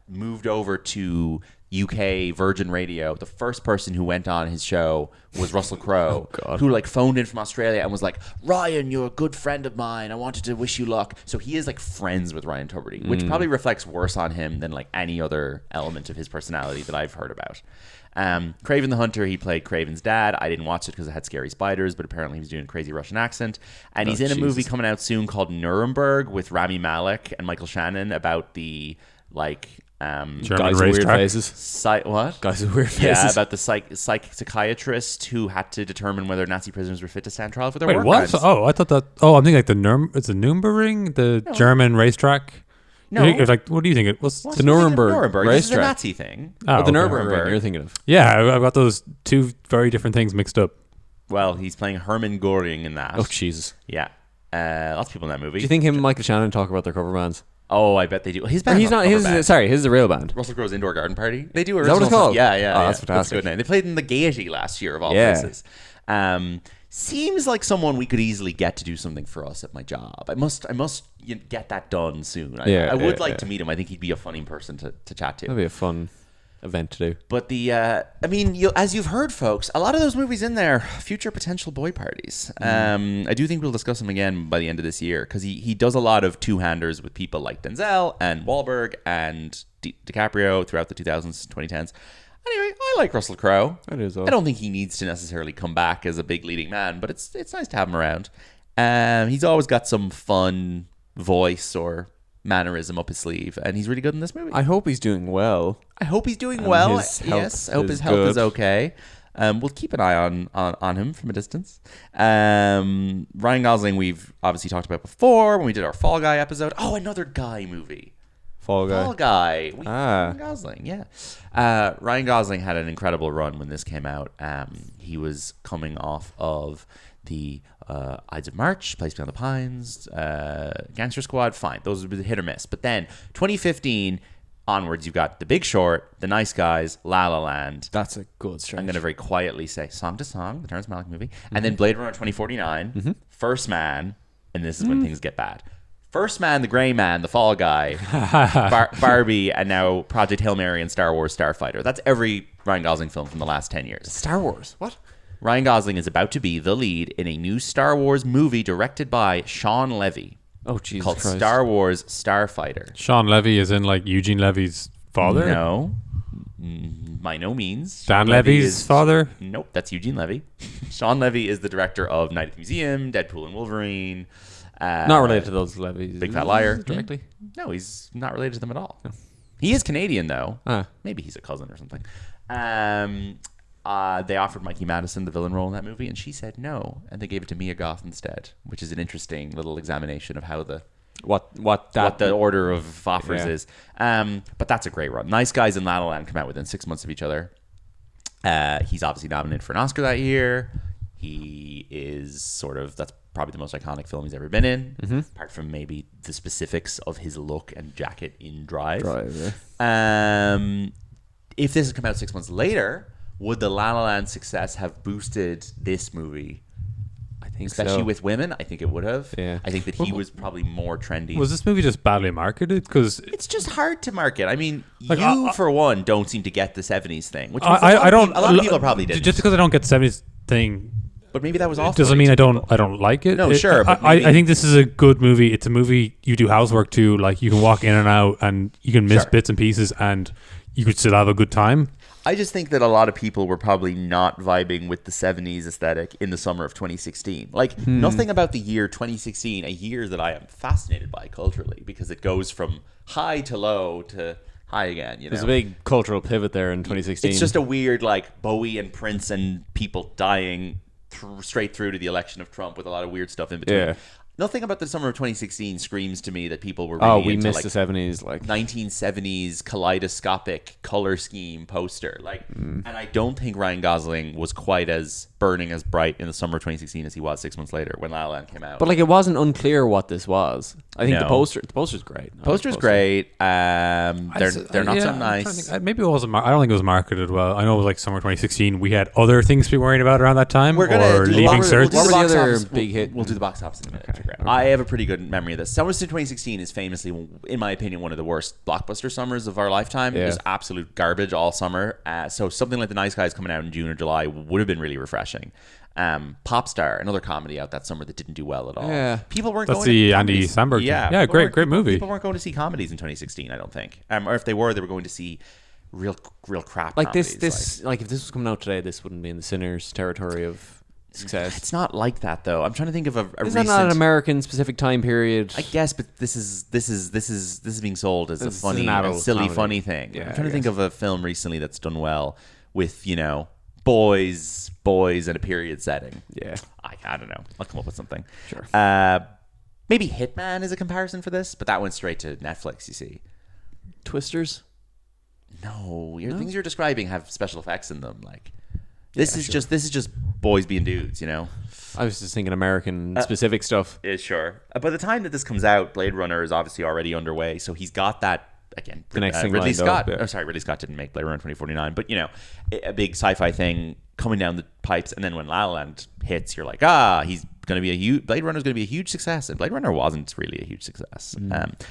moved over to UK Virgin Radio, the first person who went on his show was Russell Crowe, who phoned in from Australia and was like, Ryan, you're a good friend of mine. I wanted to wish you luck. So he is friends with Ryan Tuberty, which probably reflects worse on him than any other element of his personality that I've heard about. Craven the Hunter, he played Craven's dad. I didn't watch it because it had scary spiders, but apparently he was doing a crazy Russian accent. And he's in a movie coming out soon called Nuremberg with Rami Malek and Michael Shannon about the German Guys with weird racetrack. faces. What? Guys with weird faces. Yeah, about the psychiatrist who had to determine whether Nazi prisoners were fit to stand trial for their Wait, war what? crimes. Oh, I thought that. Oh, I'm thinking like it's the Nürburgring, the German racetrack. No. It's like, what do you think it was? What's the the Nuremberg This is a racetrack. Nazi thing. Oh, The okay. Nürburgring you're thinking of. Yeah, I've got those two very different things mixed up. Well, he's playing Hermann Göring in that. Oh, Jesus. Yeah. Lots of people in that movie. Do you think him and Michael Shannon talk about their cover bands? Oh, I bet they do. His Or band. he's not. Sorry, his is a real band. Russell Crowe's Indoor Garden Party. They do Is that what original it's called? songs. Yeah. Oh, that's a fantastic. good name. They played in the Gaiety last year of all Yeah. places. Seems like someone we could easily get to do something for us at my job. I must get that done soon. I would like to meet him. I think he'd be a funny person to chat to. That'd be a fun event to do. But as you've heard, folks, a lot of those movies in there, future potential boy parties. I do think we'll discuss them again by the end of this year because he does a lot of two-handers with people like Denzel and Wahlberg and DiCaprio throughout the 2000s, 2010s. Anyway, I like Russell Crowe. I do as well. I don't think he needs to necessarily come back as a big leading man, but it's nice to have him around. He's always got some fun voice or mannerism up his sleeve, and he's really good in this movie. I hope he's doing well. I hope he's doing And well. his health Yes, I hope is his health is good. okay. We'll keep an eye on him from a distance. Ryan Gosling, we've obviously talked about before when we did our Fall Guy episode. Oh, another guy movie. Fall Guy. Fall Guy. Ah. Ryan Gosling, yeah. Ryan Gosling had an incredible run when this came out. He was coming off of the Ides of March, Place Beyond the Pines, Gangster Squad. Fine, those would be hit or miss. But then 2015 onwards, you've got The Big Short, The Nice Guys, La La Land. That's a good stretch. I'm going to very quietly say Song to Song, the Terrence Malick movie, and then Blade Runner 2049, First Man, and this is when things get bad. First Man, The Gray Man, The Fall Guy, Barbie, and now Project Hail Mary and Star Wars Starfighter. That's every Ryan Gosling film from the last 10 years. Star Wars. What? Ryan Gosling is about to be the lead in a new Star Wars movie directed by Sean Levy Oh, Jesus called Christ. Star Wars Starfighter. Sean Levy is in like Eugene Levy's father. No, by no means. Dan Sean Levy Levy's father. Nope, that's Eugene Levy. Sean Levy is the director of Night at the Museum, Deadpool and Wolverine. Not related to those levies. Big Fat Liar. Directly. No, he's not related to them at all. He is Canadian, though. Ah. Maybe he's a cousin or something. They offered Mikey Madison the villain role in that movie, and she said no, and they gave it to Mia Goth instead, which is an interesting little examination of how What the order of offers Yeah. is. But that's a great run. Nice Guys and La La Land come out within 6 months of each other. He's obviously nominated for an Oscar that year. He is that's probably the most iconic film he's ever been in, apart from maybe the specifics of his look and jacket in Drive. If this had come out 6 months later, would the La La Land success have boosted this movie? I think Especially so. with women, I think it would have. Yeah. I think that he was probably more trendy. Was this movie just badly marketed? Because It's just hard to market. I mean, Like, you for one don't seem to get the '70s thing, which I don't. A lot of people probably did. Just because I don't get the '70s thing but maybe that was awful. doesn't mean I don't like it. No, sure, but I maybe- think this is a good movie. It's a movie you do housework to. Like you can walk in and out, and you can miss Sure. bits and pieces, and you could still have a good time. I just think that a lot of people were probably not vibing with the '70s aesthetic in the summer of 2016. Like nothing about the year 2016, a year that I am fascinated by culturally because it goes from high to low to high again. There's a big cultural pivot there in 2016. It's just a weird like Bowie and Prince and people dying straight through to the election of Trump with a lot of weird stuff in between. Yeah. Nothing about the summer of 2016 screams to me that people were really we into missed like the 70s. Like 1970s kaleidoscopic color scheme poster. Like, and I don't think Ryan Gosling was quite as burning as bright in the summer of 2016 as he was 6 months later when La La Land came out. But like it wasn't unclear what this was. I think No. the poster's great. I like poster's the poster. great. They're not so I'm trying to nice. think. Maybe it wasn't. I don't think it was marketed well. I know it was like summer 2016. We had other things to be worried about around that time. We're gonna or do leaving we'll cert. do What were the box other office- big hit? We'll do the box office in a minute. I have a pretty good memory of this. Summer of 2016 is famously, in my opinion, one of the worst blockbuster summers of our lifetime. Yeah. It was absolute garbage all summer. So something like The Nice Guys coming out in June or July would have been really refreshing. Popstar, another comedy out that summer that didn't do well at all. Yeah. People weren't That's going the to Andy comedies. Samberg. Yeah, Yeah, people great weren't- movie. People weren't going to see comedies in 2016, I don't think. Or if they were going to see real crap Like comedies. this like if this was coming out today, this wouldn't be in the sinners territory of success. It's not like that though. I'm trying to think of a Is recent. that not an American specific time period? I guess, but this is being sold as a This is funny, an adult silly, comedy. funny thing. Yeah, I'm trying I to think guess. of a film recently that's done well with boys, and a period setting. Yeah. I don't know. I'll come up with something. Sure. Maybe Hitman is a comparison for this, but that went straight to Netflix. You see. Twisters? No, things you're describing have special effects in them. Like this is just boys being dudes. I was just thinking American specific stuff. Yeah, sure. By the time that this comes out, Blade Runner is obviously already underway, so he's got that again. The next thing Ridley lined up, Scott. yeah. Oh, sorry, Ridley Scott didn't make Blade Runner 2049, but a big sci-fi thing coming down the pipes, and then when La La Land hits, you're like, he's going to be Blade Runner is going to be a huge success, and Blade Runner wasn't really a huge success.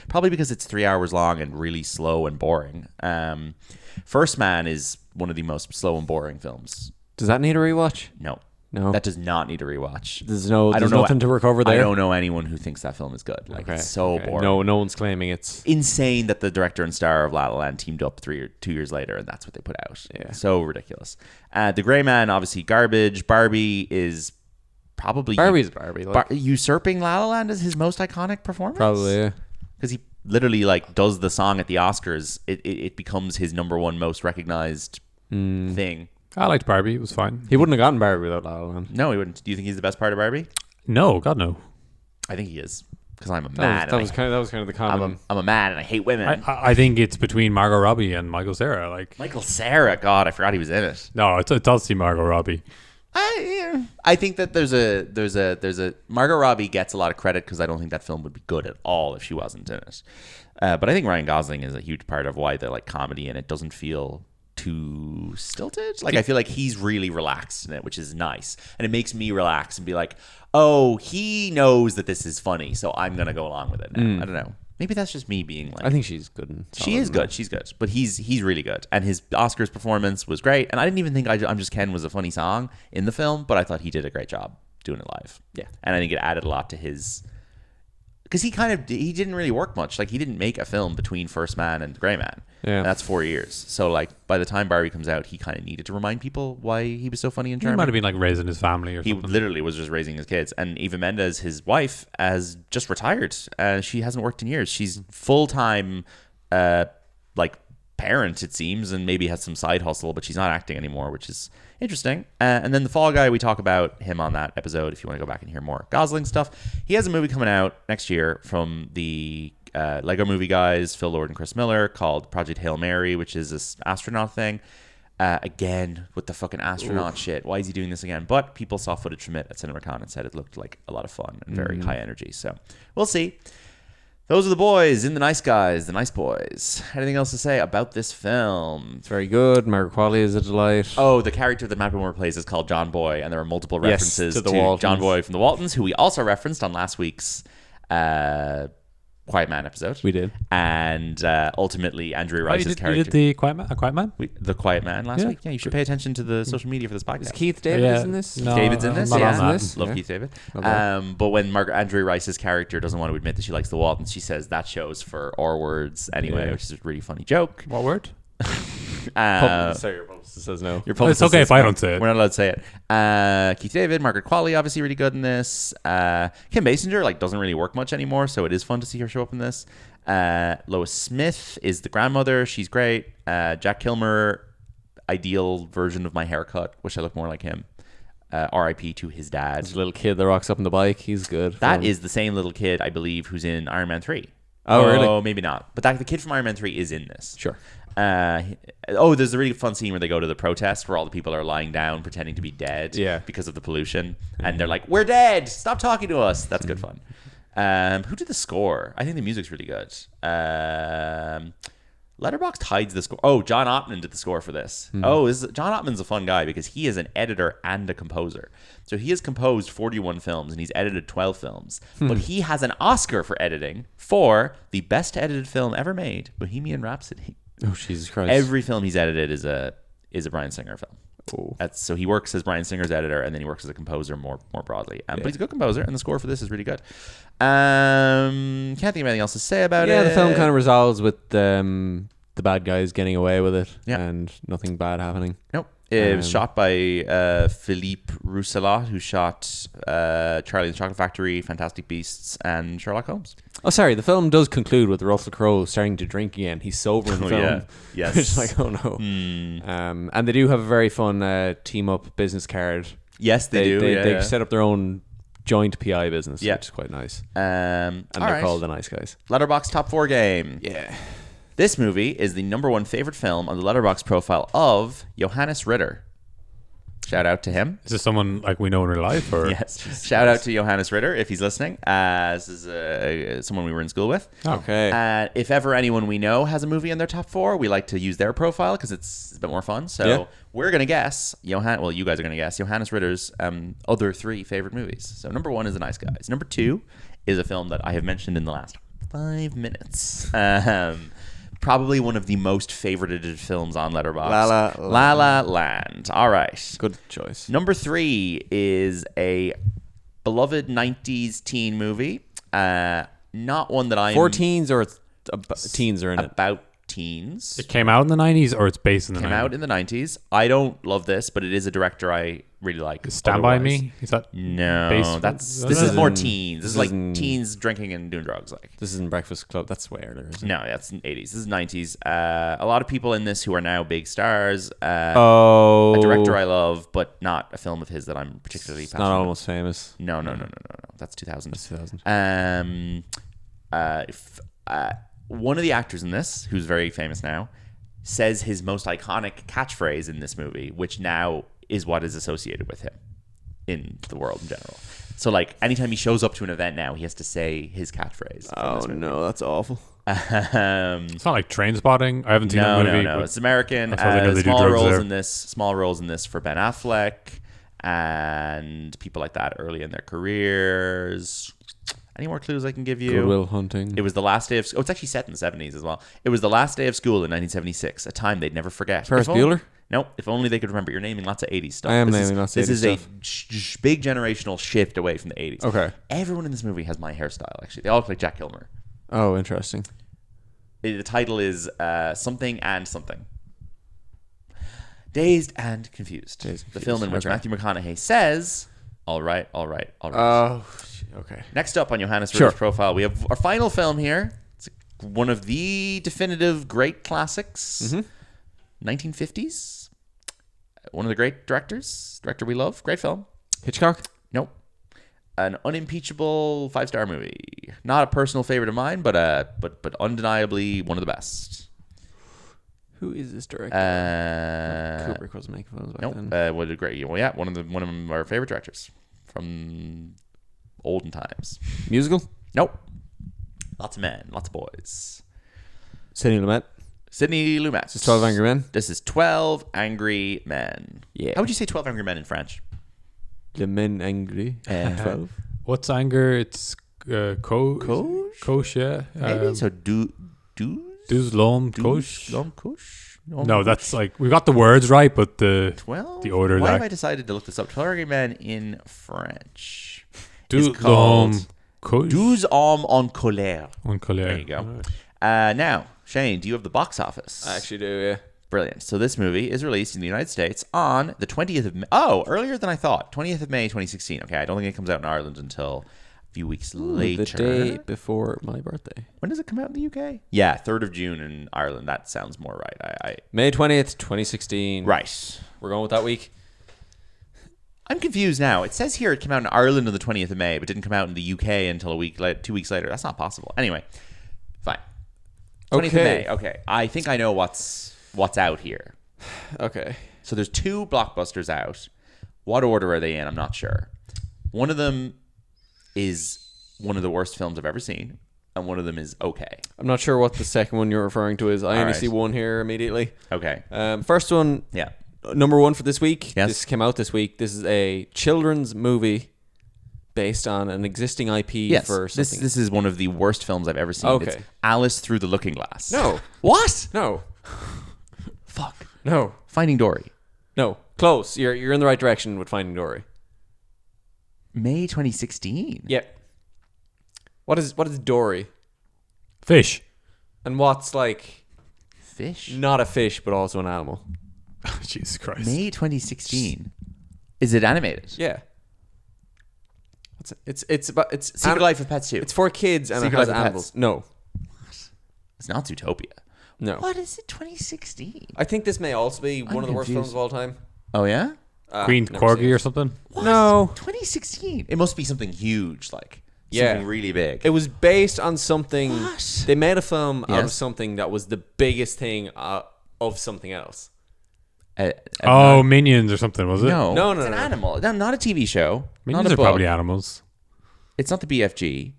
Probably because it's 3 hours long and really slow and boring. First Man is one of the most slow and boring films. Does that need a rewatch? No. No. That does not need a rewatch. There's I don't know- nothing to recover there. I don't know anyone who thinks that film is good. Like, it's so boring. No one's claiming it's. Insane that the director and star of La La Land teamed up 2 years later, and that's what they put out. Yeah. So ridiculous. The Gray Man, obviously garbage. Barbie is probably Barbie's Barbie. Like, usurping La La Land as his most iconic performance. probably, yeah. Because he literally does the song at the Oscars. It becomes his number one most recognized thing. I liked Barbie. It was fine. He wouldn't have gotten Barbie without La La Land. No, he wouldn't. Do you think he's the best part of Barbie? No, God no. I think he is. Because I'm a man. That was kind of the common. I'm a man and I hate women. I think it's between Margot Robbie and Michael Cera. Like, Michael Cera, God, I forgot he was in it. no, it does see Margot Robbie. I think that there's a Margot Robbie gets a lot of credit because I don't think that film would be good at all if she wasn't in it. But I think Ryan Gosling is a huge part of why the comedy in it doesn't feel too stilted. Like I feel like he's really relaxed in it, which is nice, and it makes me relax and be like, oh, he knows that this is funny, so I'm gonna go along with it now. I don't know. Maybe that's just me being like. I think she's good. She is good. She's good, but he's really good, and his Oscars performance was great. And I didn't even think "I'm Just Ken" was a funny song in the film, but I thought he did a great job doing it live. Yeah, and I think it added a lot to his. Because he didn't really work much. Like, he didn't make a film between First Man and Gray Man. Yeah. And that's 4 years. So, by the time Barbie comes out, he kind of needed to remind people why he was so funny and He charming. might have been raising his family or He something. literally was just raising his kids. And Eva Mendes, his wife, has just retired. She hasn't worked in years. She's full-time, parent, it seems, and maybe has some side hustle, but she's not acting anymore, which is interesting. And then the Fall Guy, we talk about him on that episode if you want to go back and hear more Gosling stuff. He has a movie coming out next year from the Lego movie guys, Phil Lord and Chris Miller, called Project Hail Mary, which is this astronaut thing. Again, with the fucking astronaut shit. Why is he doing this again? But people saw footage from it at CinemaCon and said it looked like a lot of fun and very high energy. So we'll see. Those are the boys in The Nice Guys, The Nice Boys. Anything else to say about this film? It's very good. Margaret Qualley is a delight. Oh, the character that Matt Bomer plays is called John Boy, and there are multiple references to the to Waltons. John Boy from the Waltons, who we also referenced on last week's Quiet Man episode. We did. And ultimately, Andrew Oh, Rice's you character. did the Quiet Man? A Quiet Man? The Quiet Man last Yeah. week. Yeah, you should pay attention to the social media for this podcast. Is Keith David Yeah. in this? No, David's in I'm this, not yeah. on This? Love Yeah. Keith David. Love that. But when Andrew Rice's character doesn't want to admit that she likes the Waltons, she says that shows for R words anyway, Yeah. which is a really funny joke. What word? Sorry, your publicist says no. Your Oh, it's okay if I don't say it. We're not allowed to say it. Keith David, Margaret Qualley, obviously really good in this. Kim Basinger doesn't really work much anymore, so it is fun to see her show up in this. Lois Smith is the grandmother. She's great. Jack Kilmer, ideal version of my haircut. Wish I looked more like him. R.I.P. to his dad. There's a little kid that rocks up on the bike. He's good. That is the same little kid, I believe, who's in Iron Man 3. Oh, really? Oh, maybe not. But the kid from Iron Man 3 is in this. Sure. There's a really fun scene where they go to the protest where all the people are lying down pretending to be dead because of the pollution. And they're like, we're dead. Stop talking to us. That's good fun. Who did the score? I think the music's really good. Letterboxd hides the score. Oh, John Ottman did the score for this. John Ottman's a fun guy because he is an editor and a composer. So he has composed 41 films and he's edited 12 films. But he has an Oscar for editing for the best edited film ever made, Bohemian Rhapsody. Oh, Jesus Christ. Every film he's edited is a Bryan Singer film. Oh. So he works as Bryan Singer's editor, and then he works as a composer more broadly. But he's a good composer, and the score for this is really good. Can't think of anything else to say about it. Yeah, the film kind of resolves with the bad guys getting away with it Yeah. and nothing bad happening. Nope. It was shot by Philippe Rousselot, who shot Charlie and the Chocolate Factory, Fantastic Beasts, and Sherlock Holmes. Oh, sorry. The film does conclude with Russell Crowe starting to drink again. He's sober in the film. Yeah. Yes. It's like, oh no. And they do have a very fun team up business card. Yes, they do. They set up their own joint PI business, Yeah. which is quite nice. And They're called the Nice Guys. Letterboxd Top 4 game. Yeah. This movie is the #1 favorite film on the Letterboxd profile of Johannes Ritter. Shout out to him. Is this someone like we know in real life? Or? Yes. Shout out to Johannes Ritter if he's listening. This is someone we were in school with. Okay. If ever anyone we know has a movie in their top 4, we like to use their profile because it's a bit more fun. So we're going to guess, you guys are going to guess Johannes Ritter's other 3 favorite movies. So #1 is The Nice Guys. #2 is a film that I have mentioned in the last 5 minutes. Probably one of the most favorited films on Letterboxd. La La Land. All right. Good choice. #3 is a beloved 90s teen movie. Not one that I'm... 4 teens or teens are in it? About teens. It came out in the 90s or it's based in the 90s? Came out in the 90s. I don't love this, but it is a director I really like. Stand By otherwise. Me? Is that No, based? this is more teens. This is like teens drinking and doing drugs. Like This isn't Breakfast Club. That's way earlier, isn't it? no, that's 80s. This is 90s. A lot of people in this who are now big stars. A director I love, but not a film of his that I'm particularly It's passionate not about. Almost Famous. No. That's 2000. It's 2000. One of the actors in this, who's very famous now, says his most iconic catchphrase in this movie, which now is what is associated with him in the world in general. So, like, anytime he shows up to an event now, he has to say his catchphrase. Oh, no. That's awful. It's not like Train Spotting. I haven't seen that movie. No. It's American. That's how they know they do Small drugs roles there. in this. Small roles in this for Ben Affleck and people like that early in their careers. Any more clues I can give you? Good Will Hunting. It was the last day of... Oh, it's actually set in the 70s as well. It was the last day of school in 1976, a time they'd never forget. Ferris Bueller? Nope. If only they could remember. You're naming lots of 80s stuff. I am This naming lots of 80s This is stuff. a big generational shift away from the 80s. Okay. Everyone in this movie has my hairstyle, actually. They all look like Jack Kilmer. Oh, interesting. The title is Something and Something. Dazed and Confused. The film in which Matthew McConaughey says, all right. Oh, okay. Next up on Johannes Ritter's profile, we have our final film here. It's one of the definitive great classics. 1950s. One of the great director we love. Great film. Hitchcock? Nope. An unimpeachable 5-star movie. Not a personal favorite of mine, but undeniably one of the best. Who is this director? Kubrick wasn't making films back then. Nope. What a great... Well, yeah, one of our favorite directors from olden times. Musical? Nope. Lots of men, lots of boys. Sidney Lumet? Sidney Lumet. This is 12 Angry Men? This is 12 Angry Men. Yeah. How would you say 12 Angry Men in French? Le Men Angry? 12? What's anger? It's Kosh, yeah. Maybe so. Douze l'homme couche. L'homme couche. No, that's like we got the words right, but the 12. the order. Why that have I decided to look this up? 12 Angry Men in French. Douze It's called l'homme couche. 12 hommes en colère. En colère. There you go. Now, Shane, do you have the box office? I actually do, yeah. Brilliant. So this movie is released in the United States on the 20th of May. Oh, earlier than I thought. 20th of May, 2016. Okay, I don't think it comes out in Ireland until a few weeks later. The day before my birthday. When does it come out in the UK? Yeah, 3rd of June in Ireland. That sounds more right. May 20th, 2016. Right. We're going with that week. I'm confused now. It says here it came out in Ireland on the 20th of May, but didn't come out in the UK until 2 weeks later. That's not possible. Anyway, fine. 20th of May. Okay. I think I know what's out here. Okay. So there's 2 blockbusters out. What order are they in? I'm not sure. One of them is one of the worst films I've ever seen, and one of them is okay. I'm not sure what the second one you're referring to is. I only see one here immediately. Okay. First one, Yeah. number 1 for this week. Yes. This came out this week. This is a children's movie based on an existing IP Yes. for something. This is one of the worst films I've ever seen. Okay. It's Alice Through the Looking Glass. No. What? No. Fuck. No. Finding Dory. No. Close. You're in the right direction with Finding Dory. May 2016. Yep. What is Dory? Fish. And what's like Fish. not a fish but also an animal? Jesus Christ. May 2016. Is it animated? Yeah. It's about it's Secret Life of Pets 2. It's for kids and Secret it has Life of animals. Pets. No. It's not Zootopia. No. What is it? 2016. I think this may also be one of the worst confused. films of all time. Oh yeah. Queen never seen Corgi it. or something? What? No. 2016. It must be something huge, like Yeah. something really big. It was based on something. What? They made a film out of Yes. something that was the biggest thing of something else. Oh, Minions or something, was it? no, No, it's no, an no. animal. Not a TV show. Minions not a are book. probably animals. It's not the BFG.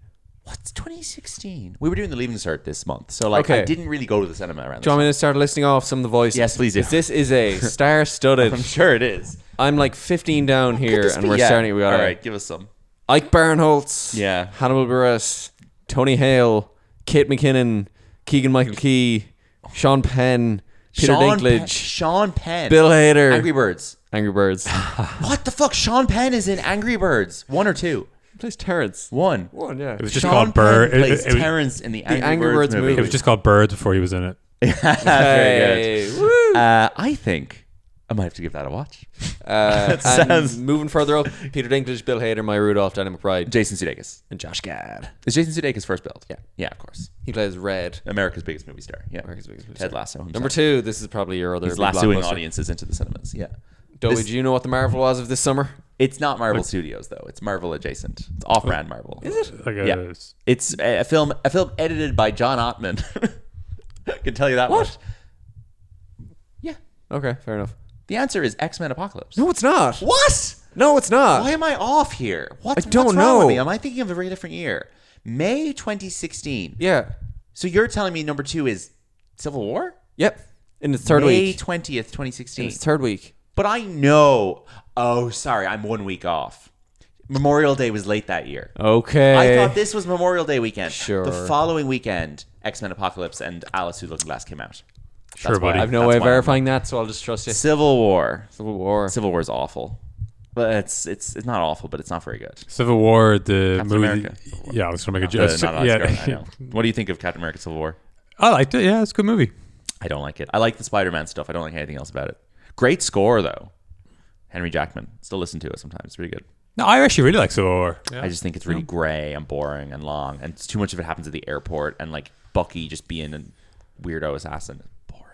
What's 2016? We were doing the Leaving Cert this month, so like Okay. I didn't really go to the cinema around. Do you want me to start listing off some of the voices? Yes, please do. 'Cause this is a star-studded. I'm sure it is. I'm like 15 down here, and we're starting. We got all right. Give us some. Ike Barinholtz, Yeah. Hannibal Buress, Tony Hale, Kate McKinnon, Keegan-Michael Key, Sean Penn, Peter Dinklage, Sean Penn. Bill Hader, Angry Birds. Angry Birds. What the fuck? Sean Penn is in Angry Birds. 1 or 2? He plays Terrence. 1. One, yeah. It was just Sean called Bird. Penn plays It was, Terrence in the Angry Angry Birds Birds movie. it was just called Bird before he was in it. Very good. Woo. I think I might have to give that a watch. And sounds- moving further up, Peter Dinklage, Bill Hader, Maya Rudolph, Danny McBride, Jason Sudeikis. and Josh Gad. Is Jason Sudeikis first build? Yeah. Yeah, of course. He plays Red. America's biggest movie star. Yeah. America's biggest movie Ted star. Lasso. himself. Number 2, this is probably your other He's big lassoing blockbuster. audiences into the cinemas. Yeah. Dowie, This- do you know what the Marvel was of this summer? It's not Marvel Studios though. It's Marvel adjacent. It's off-brand Marvel. Is it? Like Yeah. It's a film edited by John Ottman. I can tell you that much. Yeah. Okay, fair enough. The answer is X-Men Apocalypse. No, it's not. What? No, it's not. Why am I off here? What's don't what's wrong with know. me? Am I thinking of a very different year? May 2016. Yeah. So you're telling me number 2 is Civil War? Yep. In the third May week. 20th, In 2016. its third week. But I know. Oh, sorry. I'm 1 week off. Memorial Day was late that year. Okay. I thought this was Memorial Day weekend. Sure. The following weekend, X-Men Apocalypse and Alice Who Looking Glass came out. Sure, That's why- buddy. I have no that's way of why I'm- verifying that, so I'll just trust you. Civil War. Civil War. Civil War is awful. But it's not awful, but it's not very good. Civil War, the Captain movie. America. Yeah, I was going to make a Not joke. Oscar, Yeah. I know. What do you think of Captain America Civil War? I liked it. Yeah, it's a good movie. I don't like it. I like the Spider-Man stuff. I don't like anything else about it. Great score, though. Henry Jackman. Still listen to it sometimes. It's really good. No, I actually really like Civil War. Yeah. I just think it's really gray and boring and long. And too much of it happens at the airport. And like Bucky just being a weirdo assassin. Boring.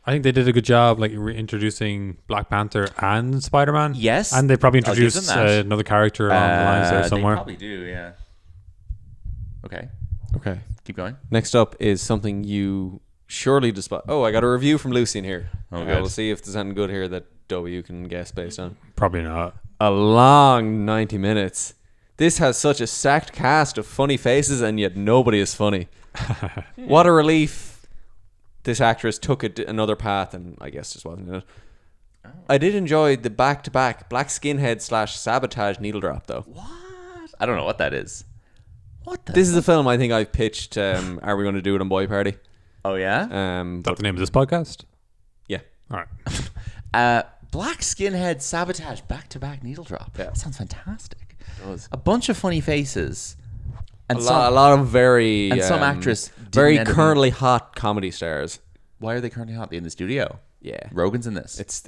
I think they did a good job, like reintroducing Black Panther and Spider-Man. Yes. and they probably I'll give introduced them that. another character along the lines there They somewhere. probably do, yeah. Okay. Okay. Keep going. Next up is something you surely despise. Oh, I got a review from Lucy in here. Oh, good. We'll see if there's anything good here that W can guess based on. Probably not. A long 90 minutes. This has such a stacked cast of funny faces, and yet nobody is funny. What a relief this actress took it another path, and I guess just wasn't in it. I did enjoy the back-to-back black skinhead / sabotage needle drop, though. What? I don't know what that is. What the? This is a film I think I've pitched. Are we going to do it on Boy Party? Oh, yeah? Is that But the name of this podcast? yeah. All right. Black skinhead sabotage back-to-back needle drop. Yeah. That sounds fantastic. does. A bunch of funny faces. And A lot of very and some actress didn't very end up currently hot comedy stars. Why are they currently hot? They're in the studio. Yeah, Rogan's in this. it's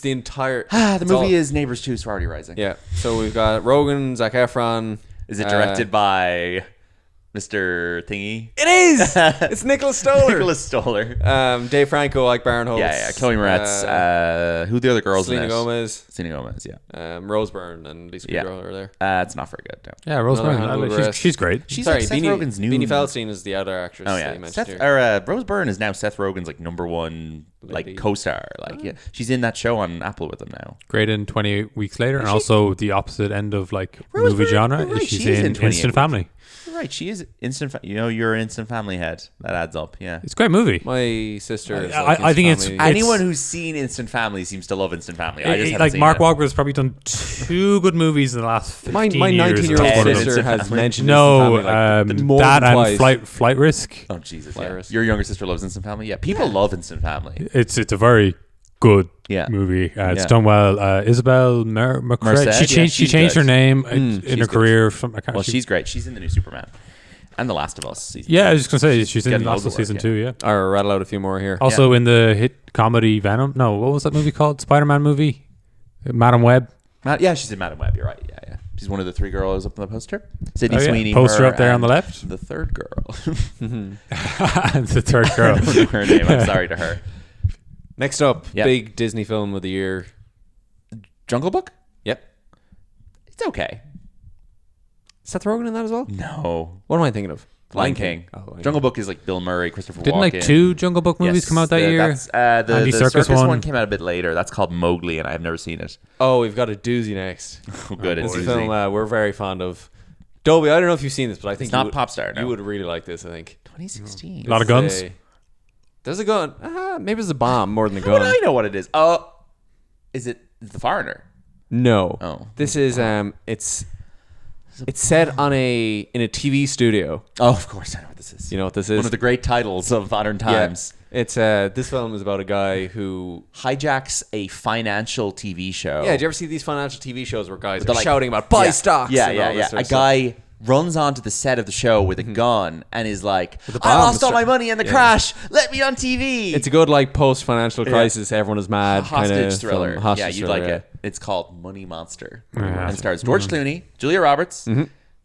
the entire. The it's movie all- is Neighbors 2 Sorority Rising. Yeah, so we've got Rogan, Zac Efron. Is it directed by Mr. Thingy? It is. It's Nicholas Stoller. Nicholas Stoller. Dave Franco, Ike Barinholtz. Yeah. Chloe Moretz. Who are the other girls Selena in it? Gomez, Selena Gomez, yeah. Rose Byrne, and Lisa Yeah. Kudrow are there. It's not very good, no. Yeah, Rose Another Byrne. Hannibal Buress. She's great. She's Sorry, like Seth Rogen's new... Beanie Feldstein is the other actress Oh, that yeah. you mentioned Seth, here. Rose Byrne is now Seth Rogen's like number one Lady. co-star. Yeah. She's in that show on Apple with him now. Great in 28 Weeks Later, and also the opposite end of like Rose movie Byrne, genre you're right, is she's she is in in 28 Instant Weeks. Family. You're right, she is instant... you're an instant family head. That adds up, yeah. It's a great movie. My sister. Is I- like I think Instant it's- Family. Anyone who's seen Instant Family seems to love Instant Family. I just haven't Like seen Mark it. Wahlberg's probably done 2 good movies in the last 15 my years. 19-year-old Ted One of them. sister Instant has Family. mentioned No, Instant Family, like, more that than and twice. Flight Risk. Oh, Jesus. Yeah. Hilarious. Your younger sister loves Instant Family? Yeah. People love Instant Family. It's a very good Yeah. movie. It's Yeah. done well. Isabel McCray. Merced, She yeah, changed she's her good. name she's in her good. career. From I can't Well, she- she's great. She's in the new Superman. And The Last of Us season. Yeah, I was just gonna say she's in getting Last loads of of work, season yeah. 2. Yeah. I'll rattle out a few more here. Also in the hit comedy Venom. No, what was that movie called? Spider-Man movie. Madam Web. Yeah, she's in Madam Web. You're right. Yeah. She's one of the 3 girls up on the poster. Sydney Sweeney. Poster her, up there on the and left. The third girl. The third girl. I don't know her name. I'm sorry to her. Next up, Yep. big Disney film of the year. Jungle Book? Yep. It's okay. Seth Rogen in that as well? No. What am I thinking of? Lion King. Oh, Lion Jungle Book is like Bill Murray, Christopher Didn't Walken. like 2 Jungle Book movies come out that year? That's, the Andy circus Serkis one one. came out a bit later. That's called Mowgli, and I've never seen it. Oh, we've got a doozy next. Oh, good. It's It's a easy. film we're very fond of. Dolby, I don't know if you've seen this, but I think It's not you would, Popstar, no. You would really like this, I think. 2016. A lot of guns. There's a gun. Maybe it's a bomb more than a How would gun. I know what it is? Oh, is it The Foreigner? No. Oh. This is it's set in a TV studio. Oh, of course I know what this is. You know what this is? One of the great titles of modern times. Yeah. It's this film is about a guy who Hijacks a financial TV show. Yeah, do you ever see these financial TV shows where guys They're are like- shouting about buy Yeah. stocks? Yeah, and yeah, all this yeah. sort A of stuff? guy runs onto the set of the show with a gun and is like, a I bomb. lost all my money in the crash. Let me on TV. It's a good like post financial crisis. Everyone is mad hostage kind of thriller. Film. Hostage yeah, you'd thriller, like yeah. it. It's called Money Monster. Yeah. And it stars George Clooney, Julia Roberts,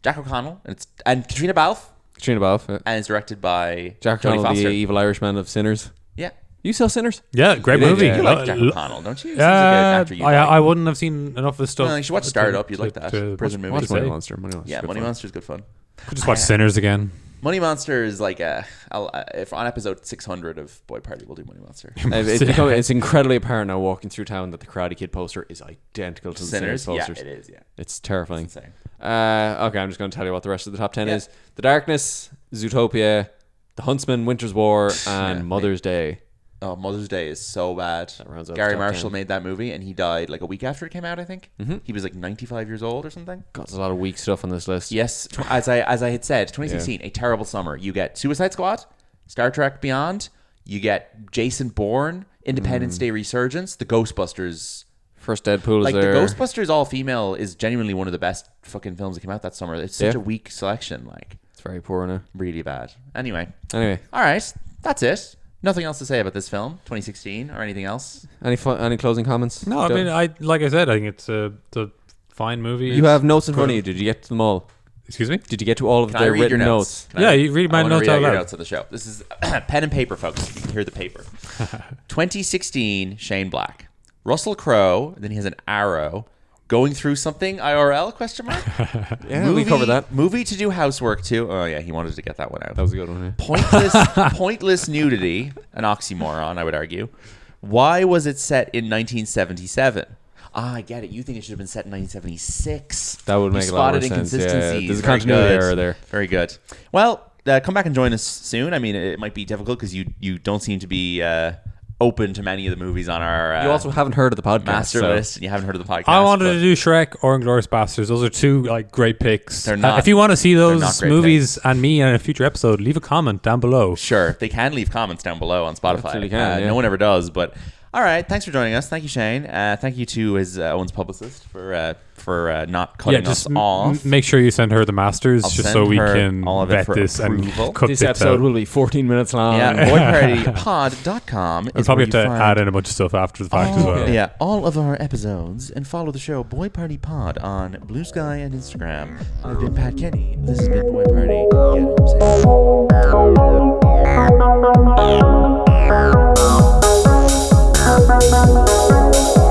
Jack O'Connell, and Katrina Balfe. Katrina Balfe, yeah. And it's directed by Jack Jodie O'Connell, Foster. the evil Irishman of Sinners. Yeah. You saw Sinners? Yeah, great You did, movie. yeah. You like Jack O'Connell, don't you? Seems like an actor you'd like. I wouldn't have seen enough of his stuff. No, you should watch Startup. You'd like that. Prison movie. Watch say? Money Monster. Money Monster. Yeah, Money Monster's good fun. Could just watch Sinners again. Money Monster is like if on episode 600 of Boy Party, we'll do Money Monster. It's incredibly apparent now walking through town that the Karate Kid poster is identical to the Sinners Sinners? Yeah, posters. it is, yeah. It's terrifying. It's insane. Okay, I'm just going to tell you what the rest of the top 10 Yeah. is. The Darkness, Zootopia, The Huntsman, Winter's War, and Yeah, Mother's Day. Oh, Mother's Day is so bad. rounds out Gary the top Marshall 10. made that movie, and he died like a week after it came out, I think. Mm-hmm. He was like 95 years old or something. God, there's a lot of weak stuff on this list. Yes, as I had said, 2016, a terrible summer. You get Suicide Squad, Star Trek Beyond, you get Jason Bourne, Independence Day Resurgence, the Ghostbusters. First Deadpool is Like the there. Ghostbusters all female is genuinely one of the best fucking films that came out that summer. It's such Yeah. a weak selection, like It's very poor now. really bad. Anyway, Anyway, all right, that's it. Nothing else to say about this film, 2016, or anything else. any closing comments? No, I Don't- mean, like I said, I think it's a fine movie. You have notes in front of you. Did you get to them all? Excuse me? Did you get to all of Can I their read your written notes? notes? Can Yeah, I- you read my I wanna notes read out out your loud. notes of the show. This is pen and paper, folks. You can hear the paper. 2016, Shane Black. Russell Crowe, then he has an arrow. Going through something IRL, question mark? Yeah, we covered that. Movie to do housework to. Oh, yeah, he wanted to get that one out. That was a good one. Yeah. Pointless nudity, an oxymoron, I would argue. Why was it set in 1977? Ah, I get it. You think it should have been set in 1976. That would You make a lot more spotted sense. Yeah, inconsistencies. there's a Very continuity good. error there. Very good. Well, come back and join us soon. I mean, it might be difficult because you don't seem to be open to many of the movies on our You also haven't heard of the podcast. master so- list, and you haven't heard of the podcast. I wanted but to do Shrek or Inglourious Bastards. Those are two like great picks. They're not- if you want to see they're not those great movies and me in a future episode, leave a comment down below. Sure, they can leave comments down below on Spotify. Absolutely can, yeah. No one ever does, but all right. Thanks for joining us. Thank you, Shane. Thank you to his Owen's publicist for not cutting us off. Make sure you send her the masters I'll just send so we her can all of it vet for this approval. and cut This bits episode out. will be 14 minutes long. Yeah, boypartypod.com. We'll probably have to add in a bunch of stuff after the fact as well. Yeah, all of our episodes, and follow the show Boy Party Pod on Blue Sky and Instagram. I've been Pat Kenny. This has been Boy Party. Get home safe.